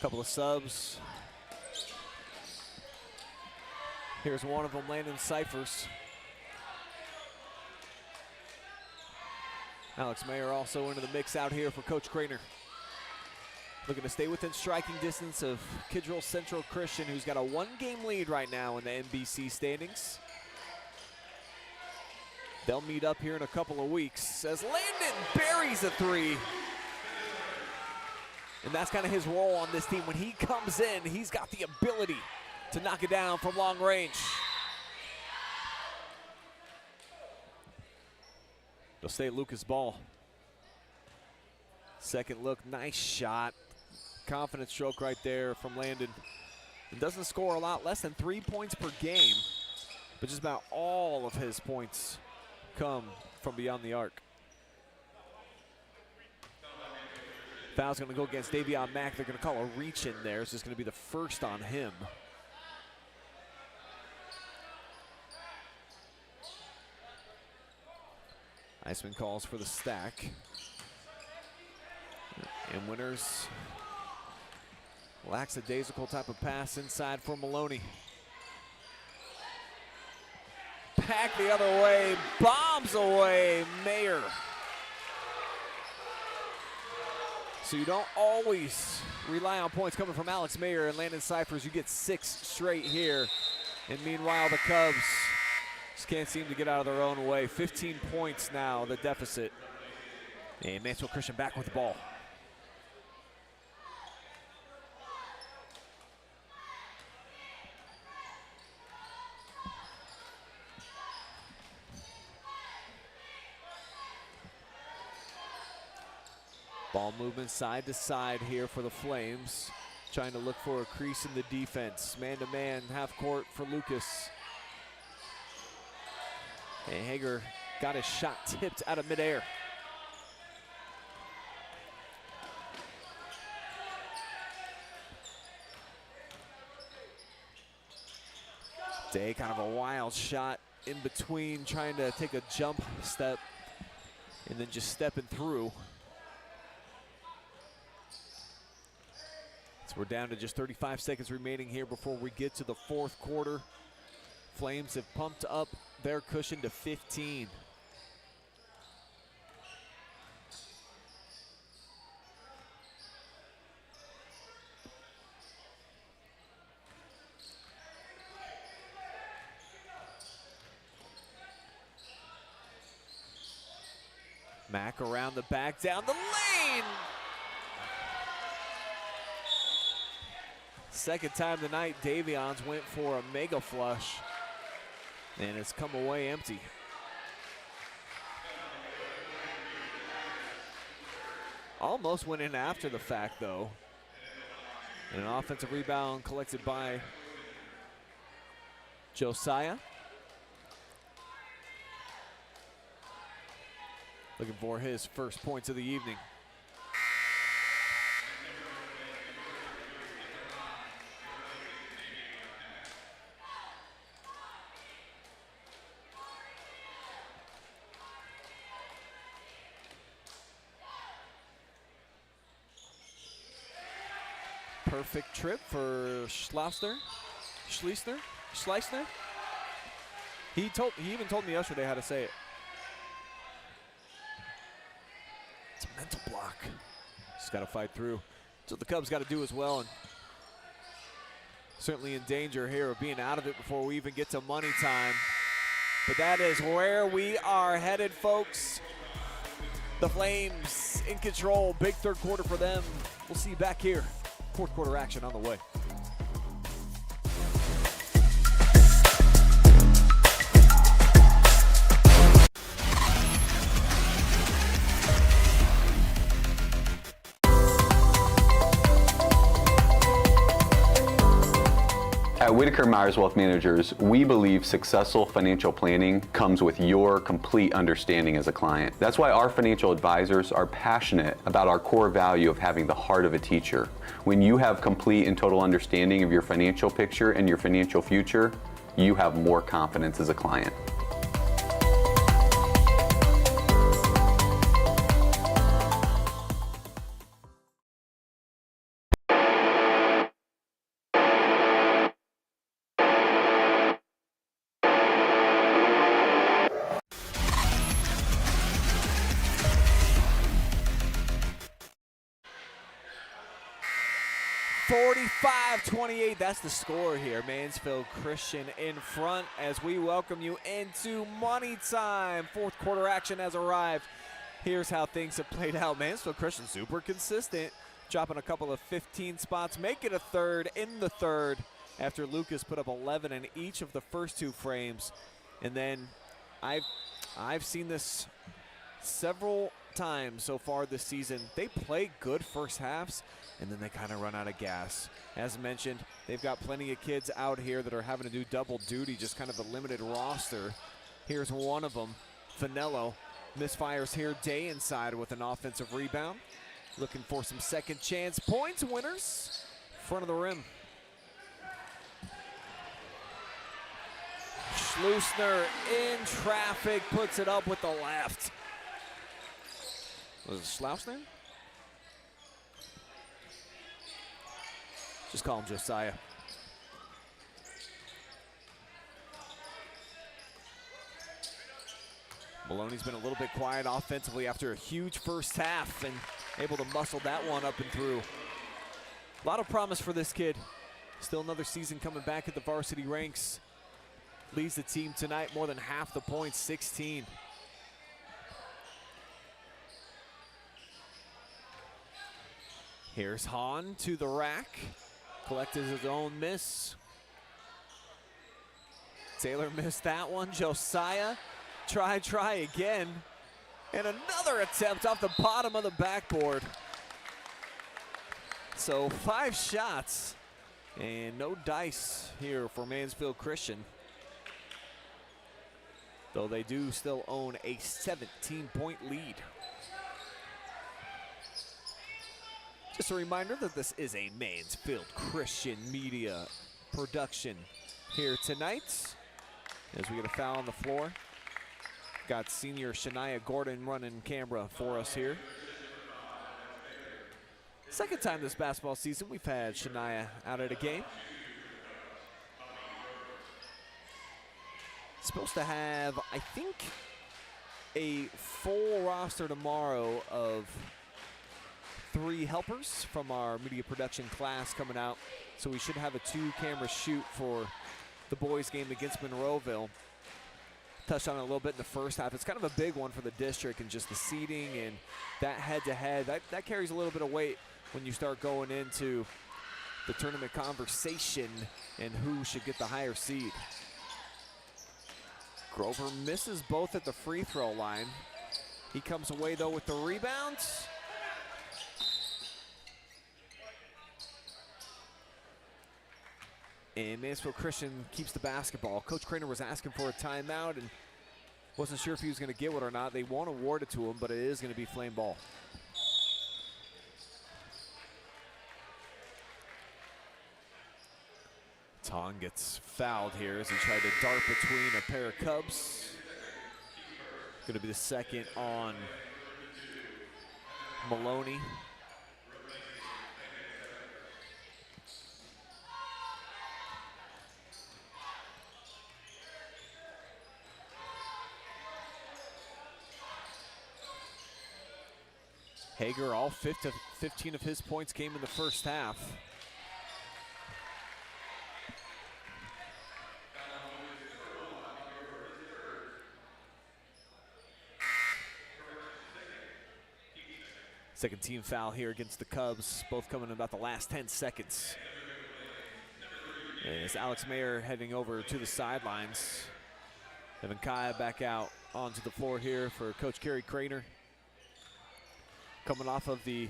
Couple of subs. Here's one of them, Landon Cyphers. Alex Mayer also into the mix out here for Coach Craner. Looking to stay within striking distance of Kidrell Central Christian, who's got a 1-game lead right now in the MBC standings. They'll meet up here in a couple of weeks as Landon buries a 3. And that's kind of his role on this team. When he comes in, he's got the ability to knock it down from long range. It'll stay Lucas ball. Second look, nice shot. Confident stroke right there from Landon. It doesn't score a lot, less than 3 points per game, but just about all of his points come from beyond the arc. Foul's going to go against Davion Mack. They're going to call a reach in there. It's just going to be the first on him. Iceman calls for the stack. And Winters, lackadaisical type of pass inside for Maloney. Back the other way, bombs away, Mayer. So you don't always rely on points coming from Alex Mayer and Landon Cyphers. You get 6 straight here. And meanwhile, the Cubs just can't seem to get out of their own way. 15 points now, the deficit. And Mansfield Christian back with the ball. Ball movement side to side here for the Flames. Trying to look for a crease in the defense. Man-to-man, half court for Lucas. And Hager got his shot tipped out of midair. Day, kind of a wild shot in between, trying to take a jump step and then just stepping through. So we're down to just 35 seconds remaining here before we get to the fourth quarter. Flames have pumped up their cushion to 15. Mack around the back, down the lane. Second time tonight, Davion's went for a mega flush, and it's come away empty. Almost went in after the fact, though. And an offensive rebound collected by Josiah. Looking for his first points of the evening. Perfect trip for Schleisner. He even told me yesterday how to say it. It's a mental block. Just got to fight through. That's what the Cubs got to do as well. And certainly in danger here of being out of it before we even get to money time. But that is where we are headed, folks. The Flames in control. Big third quarter for them. We'll see you back here. Fourth quarter action on the way. At Whitaker Myers Wealth Managers, we believe successful financial planning comes with your complete understanding as a client. That's why our financial advisors are passionate about our core value of having the heart of a teacher. When you have complete and total understanding of your financial picture and your financial future, you have more confidence as a client. $45-28, that's the score here. Mansfield Christian in front as we welcome you into money time. Fourth quarter action has arrived. Here's how things have played out. Mansfield Christian super consistent, dropping a couple of 15 spots, make it a third in the third after Lucas put up 11 in each of the first two frames. And then I've seen this several times so far this season. They play good first halves, and then they kind of run out of gas. As mentioned, they've got plenty of kids out here that are having to do double duty, just kind of a limited roster. Here's one of them, Finello, misfires here day inside with an offensive rebound. Looking for some second chance points, winners, front of the rim. Schleusner in traffic, puts it up with the left. Was it Schleusner? Just call him Josiah. Maloney's been a little bit quiet offensively after a huge first half and able to muscle that one up and through. A lot of promise for this kid. Still another season coming back at the varsity ranks. Leads the team tonight more than half the points, 16. Here's Hahn to the rack. Collected his own miss. Taylor missed that one. Josiah, try again. And another attempt off the bottom of the backboard. So 5 shots and no dice here for Mansfield Christian. Though they do still own a 17-point lead. Just a reminder that this is a Mansfield Christian Media production here tonight. As we get a foul on the floor. Got senior Shania Gordon running camera for us here. Second time this basketball season we've had Shania out at a game. Supposed to have, I think, a full roster tomorrow of 3 helpers from our media production class coming out. So we should have a 2-camera shoot for the boys game against Monroeville. Touched on it a little bit in the first half. It's kind of a big one for the district and just the seeding and that head-to-head. That carries a little bit of weight when you start going into the tournament conversation and who should get the higher seed. Grover misses both at the free throw line. He comes away though with the rebounds. And Mansfield Christian keeps the basketball. Coach Craner was asking for a timeout and wasn't sure if he was going to get one or not. They won't award it to him, but it is going to be flame ball. Tong gets fouled here as he tried to dart between a pair of Cubs. Going to be the second on Maloney. Hager, all 15 of his points came in the first half. Second team foul here against the Cubs, both coming in about the last 10 seconds. As Alex Mayer heading over to the sidelines. Evan Kaya back out onto the floor here for Coach Kerry Craner. Coming off of the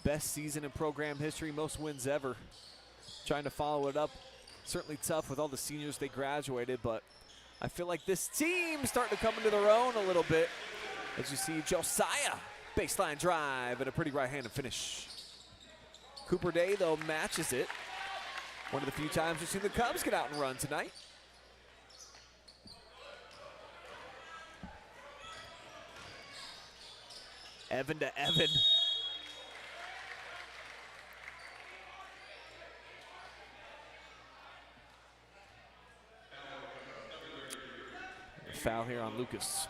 best season in program history, most wins ever. Trying to follow it up Certainly tough with all the seniors they graduated, but I feel like this team's starting to come into their own a little bit. As you see Josiah, baseline drive and a pretty right-handed finish. Cooper Day, though, matches it. One of the few times we've seen the Cubs get out and run tonight. Evan to Evan. Foul here on Lucas.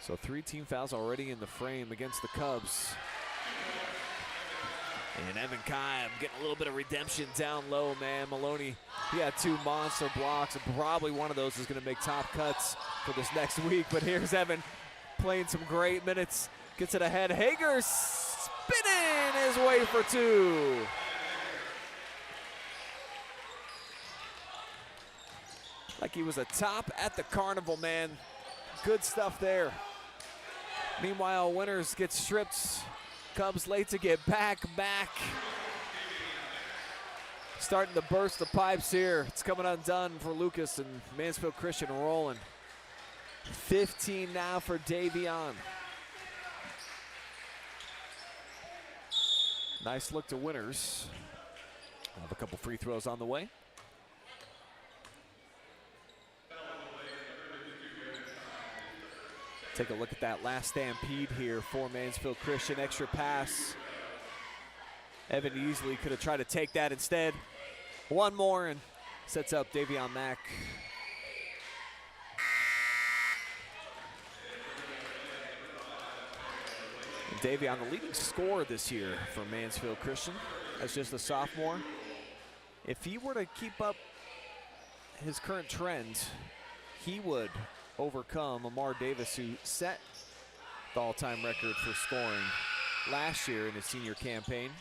So 3 team fouls already in the frame against the Cubs. And Evan Kime getting a little bit of redemption down low, man. Maloney, he had 2 monster blocks, and probably one of those is going to make top cuts for this next week. But here's Evan playing some great minutes. Gets it ahead. Hager spinning his way for 2. Like he was a top at the carnival, man. Good stuff there. Meanwhile, Winters gets stripped. Cubs late to get back. Starting to burst the pipes here. It's coming undone for Lucas, and Mansfield Christian rolling. 15 now for Davion. Nice look to Winters. Have a couple free throws on the way. Take a look at that last stampede here for Mansfield Christian. Extra pass. Evan easily could have tried to take that instead. One more and sets up Davion Mack. And Davion, the leading scorer this year for Mansfield Christian, as just a sophomore. If he were to keep up his current trend, he would overcome Amar Davis, who set the all-time record for scoring last year in his senior campaign.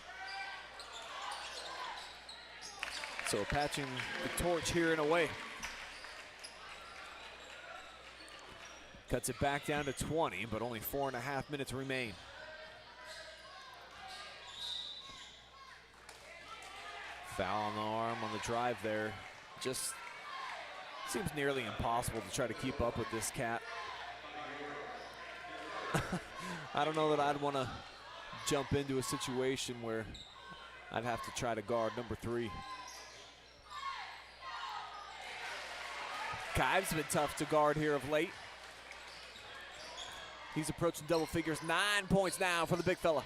So patching the torch here in a way. Cuts it back down to 20, but only 4.5 minutes remain. Foul on the arm on the drive there. Just seems nearly impossible to try to keep up with this cat. I don't know that I'd want to jump into a situation where I'd have to try to guard number 3. Kive's been tough to guard here of late. He's approaching double figures. 9 points now for the big fella.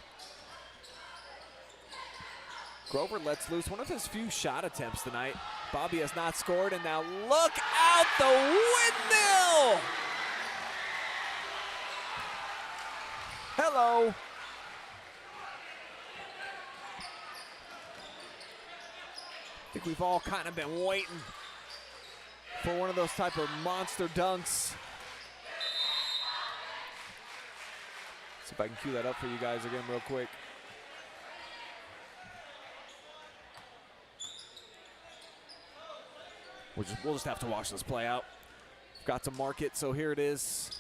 Grover lets loose one of his few shot attempts tonight. Bobby has not scored, and now look out the windmill! Hello. I think we've all kind of been waiting for one of those type of monster dunks. See if I can cue that up for you guys again real quick. We'll just have to watch this play out. Got to mark it, so here it is.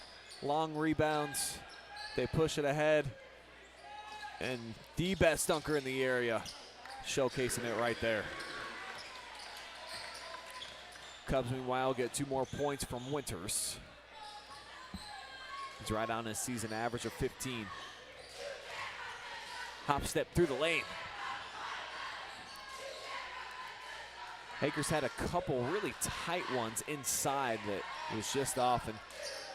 Long rebounds. They push it ahead. And the best dunker in the area, showcasing it right there. Cubs, meanwhile, get 2 more points from Winters. He's right on his season average of 15. Hop step through the lane. Hager's had a couple really tight ones inside that was just off, and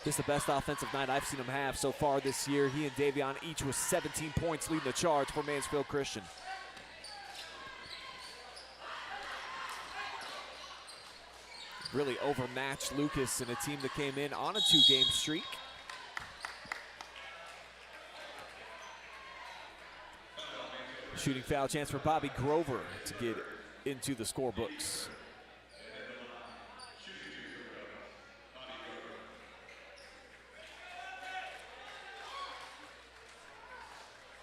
just the best offensive night I've seen him have so far this year. He and Davion each with 17 points leading the charge for Mansfield Christian. Really overmatched Lucas in a team that came in on a 2-game streak. Shooting foul chance for Bobby Grover to get into the scorebooks.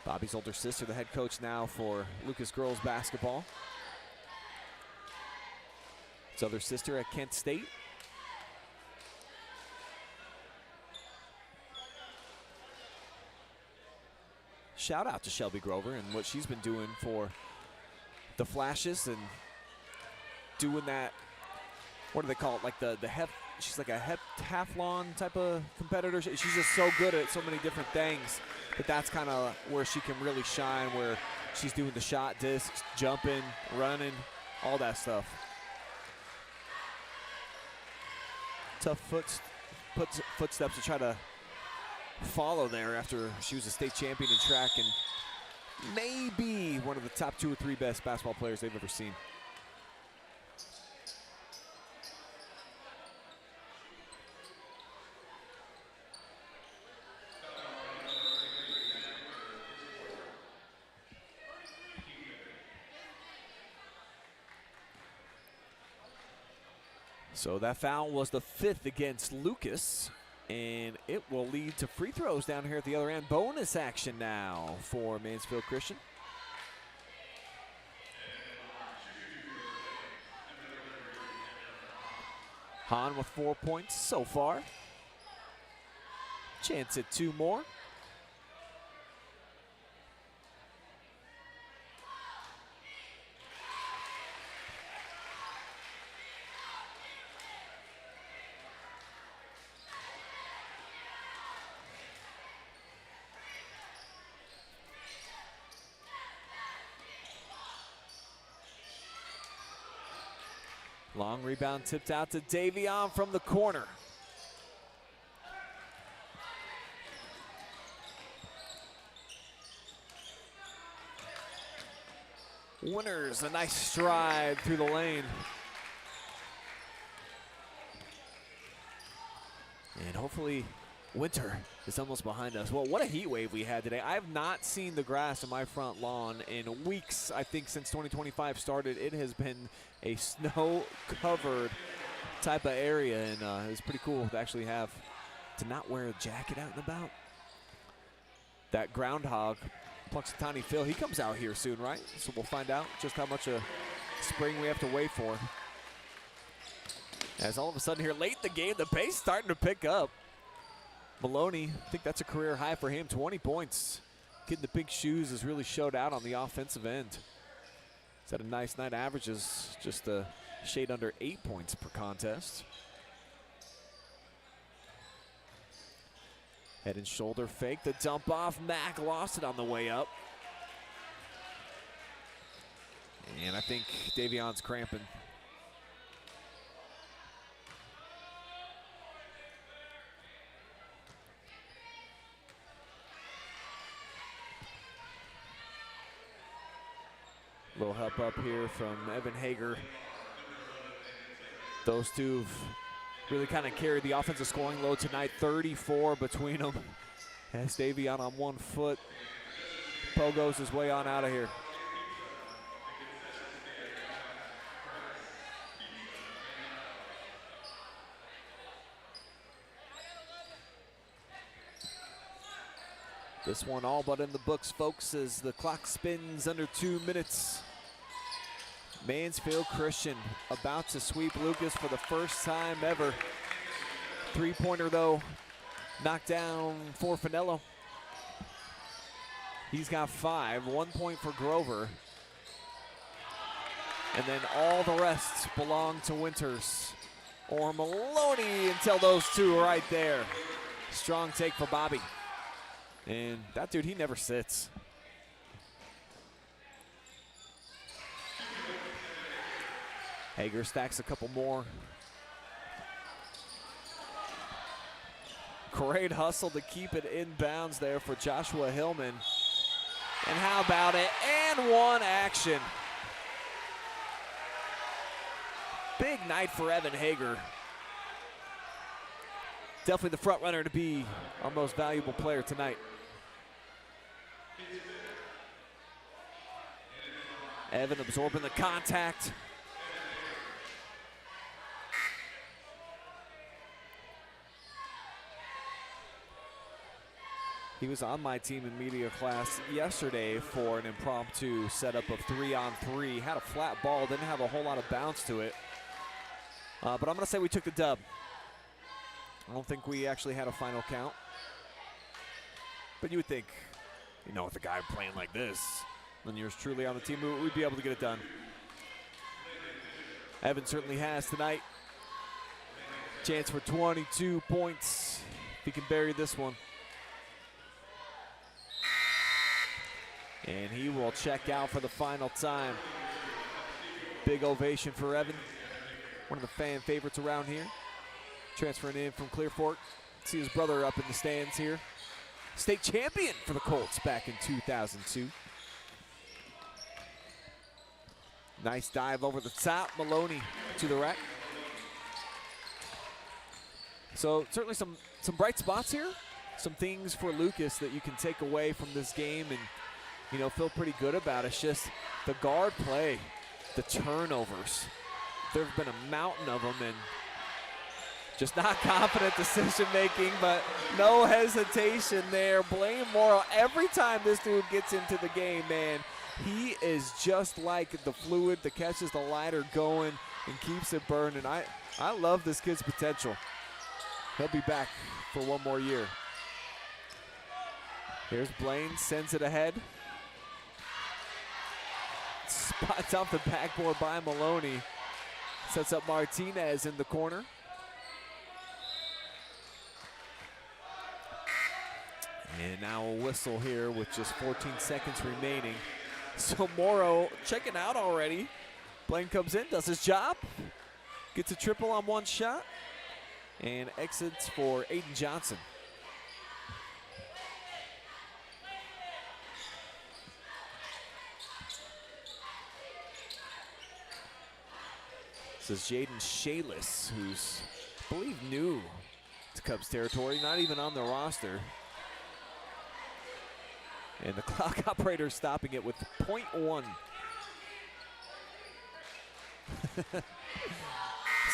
Bobby's older sister, the head coach now for Lucas girls basketball. His other sister at Kent State. shout out to Shelby Grover and what she's been doing for the Flashes and doing that, what do they call it, like the she's like a heptathlon type of competitor. She's just so good at so many different things, but that's kind of where she can really shine, where she's doing the shot discs, jumping, running, all that stuff. Tough footsteps to try to follow there after she was a state champion in track and maybe one of the top 2 or 3 best basketball players they've ever seen. So that foul was the 5th against Lucas, and it will lead to free throws down here at the other end. Bonus action now for Mansfield Christian. Hahn with 4 points so far. Chance at 2 more. Long rebound tipped out to Davion from the corner. Winters, a nice stride through the lane. And hopefully winter is almost behind us. Well, what a heat wave we had today. I have not seen the grass in my front lawn in weeks. I think since 2025 started, it has been a snow-covered type of area, and it was pretty cool to actually have to not wear a jacket out and about. That groundhog, Punxsutawney Phil, he comes out here soon, right? So we'll find out just how much of spring we have to wait for. As all of a sudden here late in the game, the pace starting to pick up. Maloney, I think that's a career high for him, 20 points. Getting the big shoes has really showed out on the offensive end. He's had a nice night, averages just a shade under 8 points per contest. Head and shoulder fake, the dump off. Mack lost it on the way up. And I think Davion's cramping. Little help up here from Evan Hager. Those two have really kind of carried the offensive scoring load tonight. 34 between them. Has Davion on 1 foot. Pogo's his way on out of here. This one all but in the books, folks, as the clock spins under 2 minutes. Mansfield Christian about to sweep Lucas for the first time ever. 3-pointer, though, knocked down for Finello. He's got 5, 1 point for Grover. And then all the rest belong to Winters or Maloney until those two are right there. Strong take for Bobby. And that dude, he never sits. Hager stacks a couple more. Great hustle to keep it in bounds there for Joshua Hillman. And how about it? And one action. Big night for Evan Hager. Definitely the front runner to be our most valuable player tonight. Evan absorbing the contact. He was on my team in media class yesterday for an impromptu setup of 3-on-3. Had a flat ball, didn't have a whole lot of bounce to it. But I'm going to say we took the dub. I don't think we actually had a final count. But you would think with a guy playing like this, then yours truly on the team, we'd be able to get it done. Evan certainly has tonight. Chance for 22 points if he can bury this one. And he will check out for the final time. Big ovation for Evan. One of the fan favorites around here. Transferring in from Clear Fork. See his brother up in the stands here. State champion for the Colts back in 2002. Nice dive over the top. Maloney to the rack. So certainly some bright spots here. Some things for Lucas that you can take away from this game and feel pretty good about. It's just the guard play, the turnovers. There have been a mountain of them, and just not confident decision making, but no hesitation there. Blaine Morrow, every time this dude gets into the game, man, he is just like the fluid that catches the lighter going and keeps it burning. I love this kid's potential. He'll be back for one more year. Here's Blaine, sends it ahead. Spots off the backboard by Maloney. Sets up Martinez in the corner. And now a whistle here with just 14 seconds remaining. So Morrow checking out already. Blaine comes in, does his job. Gets a triple on one shot. And exits for Aiden Johnson. This is Jaden Shalis, who's, I believe, new to Cubs territory, not even on the roster. And the clock operator stopping it with 0.1.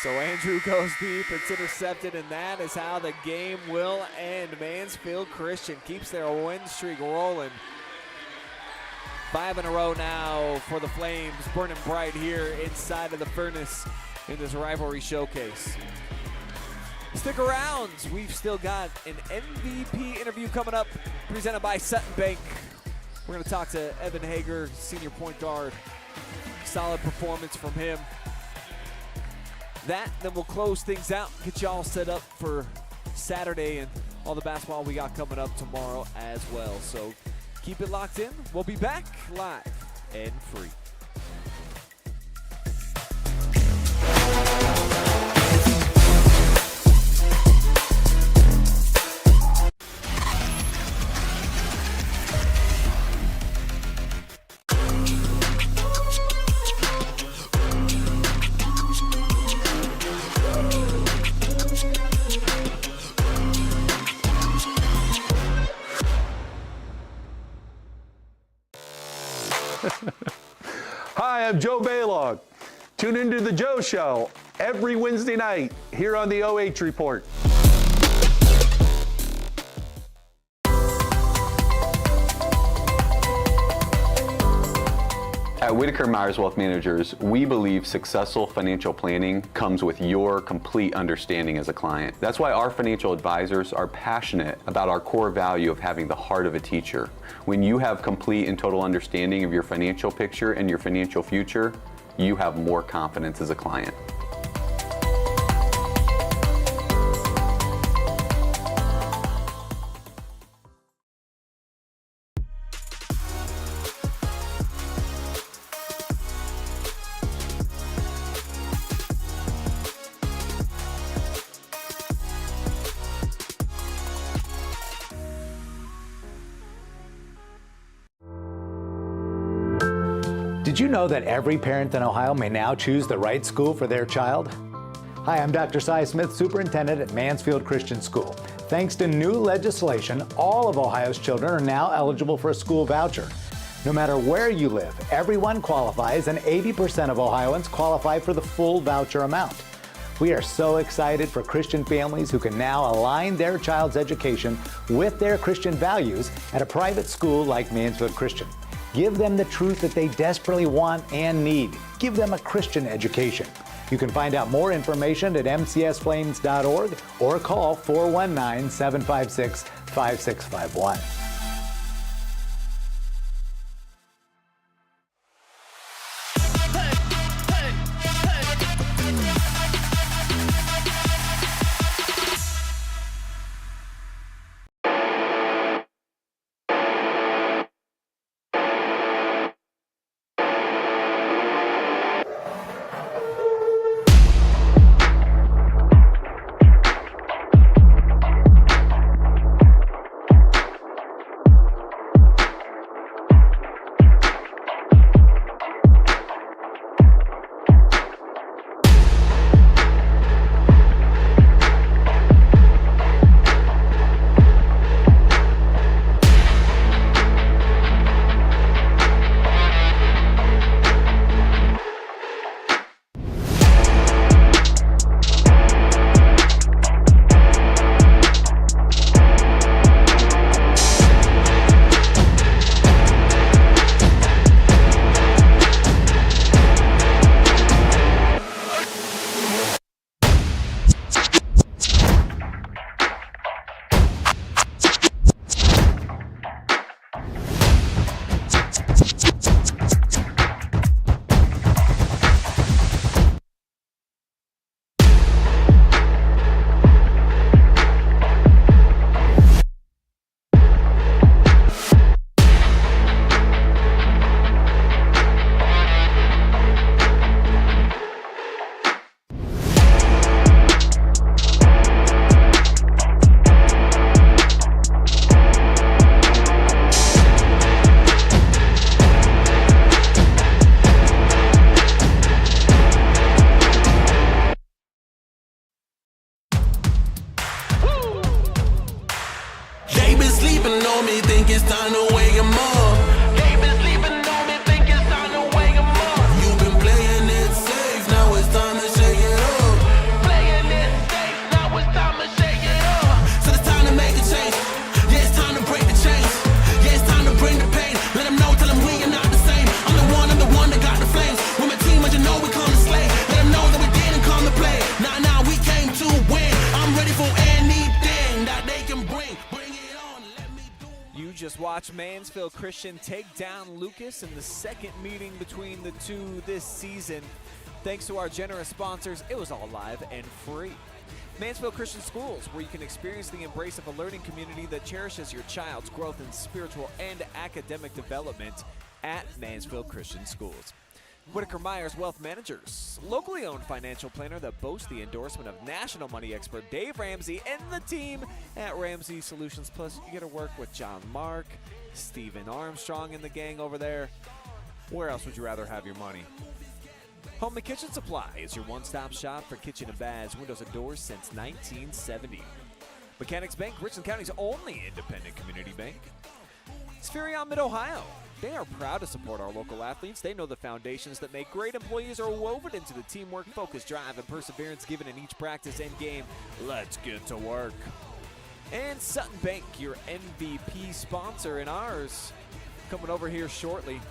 So Andrew goes deep, it's intercepted, and that is how the game will end. Mansfield Christian keeps their win streak rolling. 5 in a row now for the Flames, burning bright here inside of the furnace in this rivalry showcase. Stick around, we've still got an MVP interview coming up, presented by Sutton Bank. We're gonna talk to Evan Hager, senior point guard. Solid performance from him. Then we'll close things out, get you all set up for Saturday and all the basketball we got coming up tomorrow as well. So keep it locked in. We'll be back live and free. Hi, I'm Joe Baylog. Tune into The Joe Show every Wednesday night here on the OH Report. At Whitaker Myers Wealth Managers, we believe successful financial planning comes with your complete understanding as a client. That's why our financial advisors are passionate about our core value of having the heart of a teacher. When you have complete and total understanding of your financial picture and your financial future, you have more confidence as a client. Did you know that every parent in Ohio may now choose the right school for their child? Hi, I'm Dr. Cy Smith, Superintendent at Mansfield Christian School. Thanks to new legislation, all of Ohio's children are now eligible for a school voucher. No matter where you live, everyone qualifies, and 80% of Ohioans qualify for the full voucher amount. We are so excited for Christian families who can now align their child's education with their Christian values at a private school like Mansfield Christian. Give them the truth that they desperately want and need. Give them a Christian education. You can find out more information at mcsflames.org or call 419-756-5651. watch Mansfield Christian take down Lucas in the second meeting between the two this season. Thanks to our generous sponsors, it was all live and free. Mansfield Christian Schools, where you can experience the embrace of a learning community that cherishes your child's growth in spiritual and academic development at Mansfield Christian Schools. Whitaker Myers Wealth Managers, locally owned financial planner that boasts the endorsement of national money expert Dave Ramsey and the team at Ramsey Solutions. Plus, you get to work with John Mark, Stephen Armstrong and the gang over there. Where else would you rather have your money? Home and Kitchen Supply is your one-stop shop for kitchen and baths, windows and doors since 1970. Mechanics Bank, Richland County's only independent community bank. Spherion Mid-Ohio. They are proud to support our local athletes. They know the foundations that make great employees are woven into the teamwork, focus, drive, and perseverance given in each practice and game. Let's get to work. And Sutton Bank, your MVP sponsor and ours, coming over here shortly.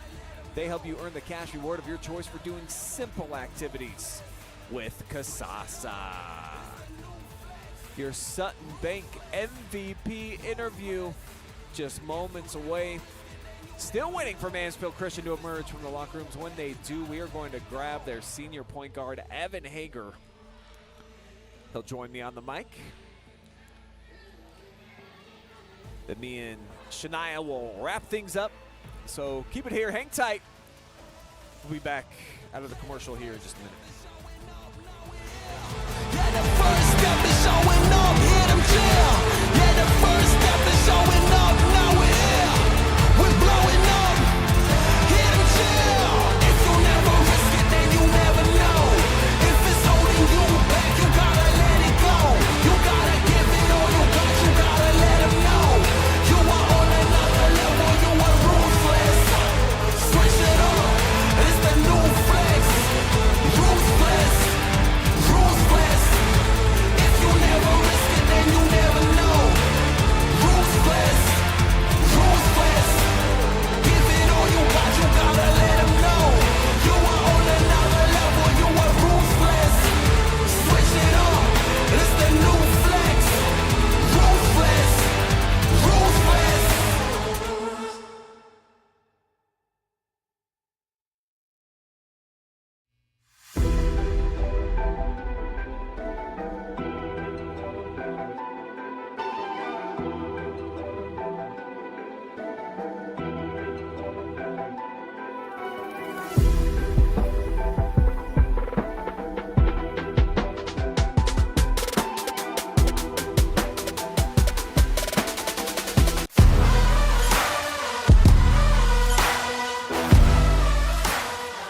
They help you earn the cash reward of your choice for doing simple activities with Kasasa. Your Sutton Bank MVP interview just moments away. Still waiting for Mansfield Christian to emerge from the locker rooms. When they do, we are going to grab their senior point guard, Evan Hager. He'll join me on the mic. Then me and Shania will wrap things up. So keep it here, hang tight. We'll be back out of the commercial here in just a minute. Yeah, the first step is showing up, hit 'em chill. Yeah, the first step is showing up, now we're here. We're blowing up, hit 'em chill. If you never risk it, then you never know. If it's holding you back, you gotta let it go. You gotta give it all you got, you gotta let 'em know. You are on another level, you are ruthless. Switch it up, it's the new flex. Ruthless, ruthless. If you never risk it, then you never know. Ruthless, ruthless. Give it all you got, you gotta let 'em know. You are on another level, you are ruthless. Switch it up, it's the new flex. Ruthless, ruthless.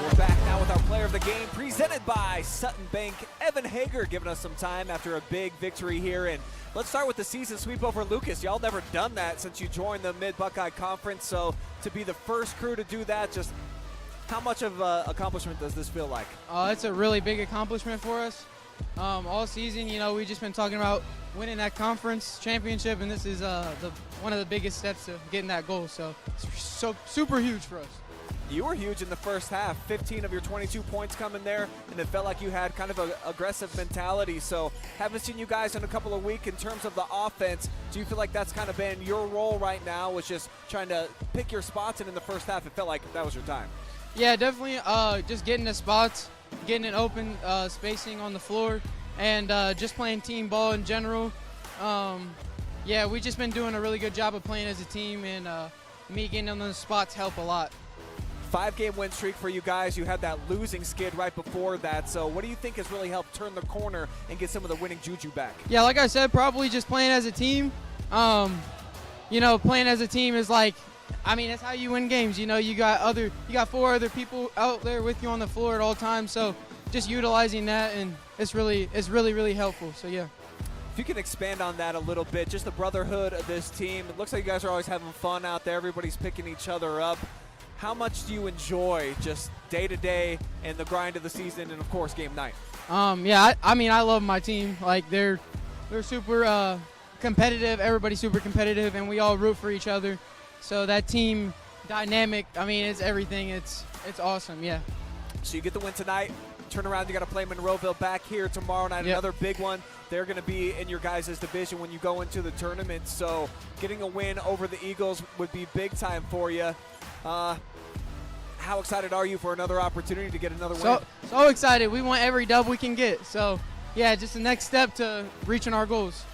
We're back now with our player of the game, presented by Sutton Bank. Evan Hager giving us some time after a big victory here. And let's start with the season sweep over Lucas. Y'all never done that since you joined the Mid-Buckeye Conference. So to be the first crew to do that, just how much of an accomplishment does this feel like? It's a really big accomplishment for us. All season, we've just been talking about winning that conference championship, and this is one of the biggest steps to getting that goal. So it's so super huge for us. You were huge in the first half, 15 of your 22 points coming there, and it felt like you had kind of an aggressive mentality. So haven't seen you guys in a couple of weeks in terms of the offense. Do you feel like that's kind of been your role right now, was just trying to pick your spots, and in the first half it felt like that was your time? Yeah, definitely just getting the spots, getting it open, spacing on the floor, and just playing team ball in general. Yeah, we've just been doing a really good job of playing as a team, and me getting on those spots help a lot. 5-game win streak for you guys. You had that losing skid right before that. So what do you think has really helped turn the corner and get some of the winning juju back? Yeah, like I said, probably just playing as a team. Playing as a team is like, that's how you win games. You got 4 other people out there with you on the floor at all times. So just utilizing that, and it's really helpful. So yeah. If you can expand on that a little bit, just the brotherhood of this team. It looks like you guys are always having fun out there. Everybody's picking each other up. How much do you enjoy just day-to-day and the grind of the season and, of course, game night? I love my team. Like, they're super competitive. Everybody's super competitive, and we all root for each other. So that team dynamic, it's everything. It's awesome, yeah. So you get the win tonight. turn around, you got to play Monroeville back here tomorrow night, another big one. They're going to be in your guys' division when you go into the tournament, so getting a win over the Eagles would be big time for you. How excited are you for another opportunity to get another win? So excited. We want every dub we can get. So, yeah, just the next step to reaching our goals.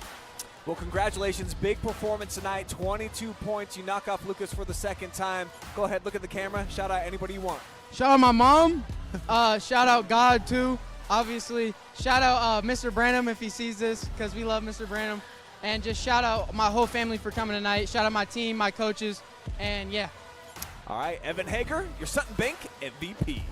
Well, congratulations. Big performance tonight, 22 points. You knock off Lucas for the second time. Go ahead, look at the camera. Shout out anybody you want. Shout out my mom. Shout out God, too, obviously. Shout out Mr. Branham if he sees this, because we love Mr. Branham. And just shout out my whole family for coming tonight. Shout out my team, my coaches, and yeah. All right, Evan Hager, your Sutton Bank MVP.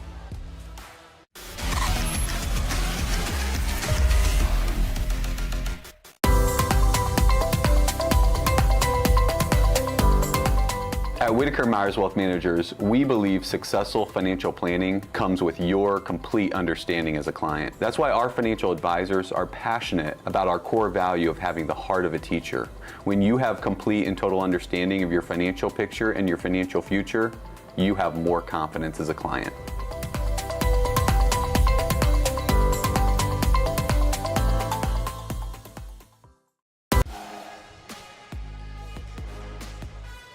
At Whitaker Myers Wealth Managers, we believe successful financial planning comes with your complete understanding as a client. That's why our financial advisors are passionate about our core value of having the heart of a teacher. When you have complete and total understanding of your financial picture and your financial future, you have more confidence as a client.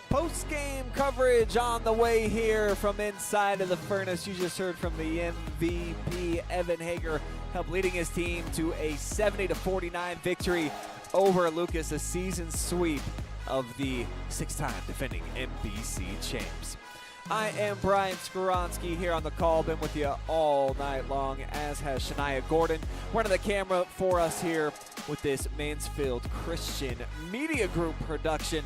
Post-game coverage on the way here from inside of the furnace. You just heard from the MVP, Evan Hager, helped leading his team to a 70-49 victory over Lucas, a season sweep of the 6-time defending MBC champs. I am Brian Skowronski here on the call. Been with you all night long, as has Shania Gordon. Running the camera for us here with this Mansfield Christian Media Group production.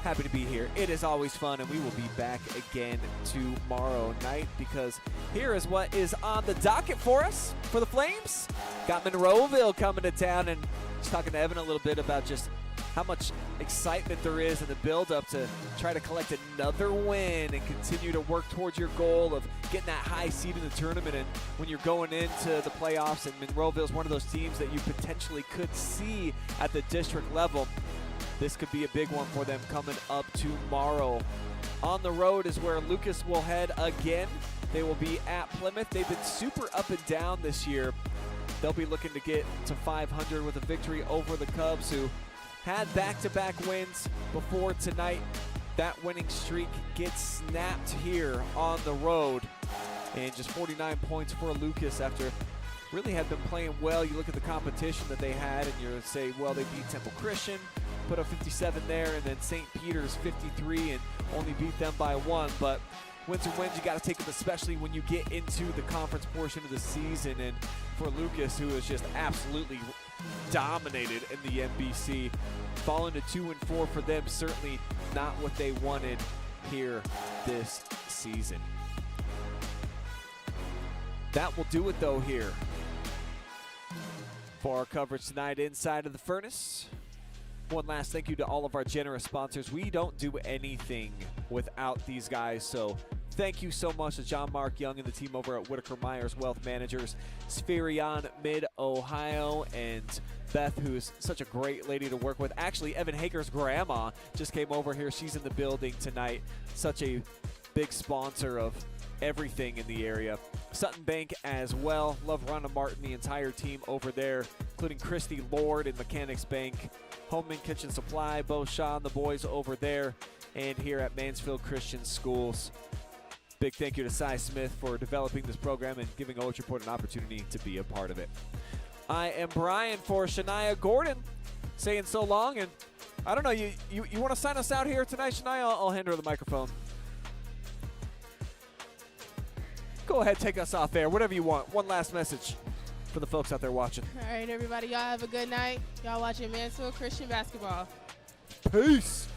Happy to be here. It is always fun, and we will be back again tomorrow night, because here is what is on the docket for us for the Flames. Got Monroeville coming to town, and just talking to Evan a little bit about just how much excitement there is in the build-up to try to collect another win and continue to work towards your goal of getting that high seed in the tournament. And when you're going into the playoffs, and Monroeville is one of those teams that you potentially could see at the district level, this could be a big one for them coming up tomorrow. On the road is where Lucas will head again. They will be at Plymouth. They've been super up and down this year. They'll be looking to get to 500 with a victory over the Cubs, who had back-to-back wins before tonight. That winning streak gets snapped here on the road. And just 49 points for Lucas after really had been playing well. You look at the competition that they had, and you say, well, they beat Temple Christian, put up 57 there, and then St. Peter's 53, and only beat them by 1. But wins are wins. You got to take them, especially when you get into the conference portion of the season. And for Lucas, who has just absolutely dominated in the MBC, falling to 2-4 for them, certainly not what they wanted here this season. That will do it, though, here for our coverage tonight inside of the furnace. One last thank you to all of our generous sponsors. We don't do anything without these guys, so thank you so much to John Mark Young and the team over at Whitaker Myers Wealth Managers, Spherion Mid-Ohio, and Beth, who's such a great lady to work with. Actually, Evan Hager's grandma just came over here. She's in the building tonight. Such a big sponsor of everything in the area. Sutton Bank as well. Love Rhonda Martin, the entire team over there, including Christy Lord in Mechanics Bank. Home and Kitchen Supply, Bo Shaw and the boys over there. And here at Mansfield Christian Schools. Big thank you to Cy Smith for developing this program and giving OH.REPORT an opportunity to be a part of it. I am Brian for Shania Gordon, saying so long. And I don't know, you want to sign us out here tonight, Shania? I'll hand her the microphone. Go ahead, take us off air, whatever you want. One last message for the folks out there watching. All right, everybody, y'all have a good night. Y'all watching Mansfield Christian basketball. Peace.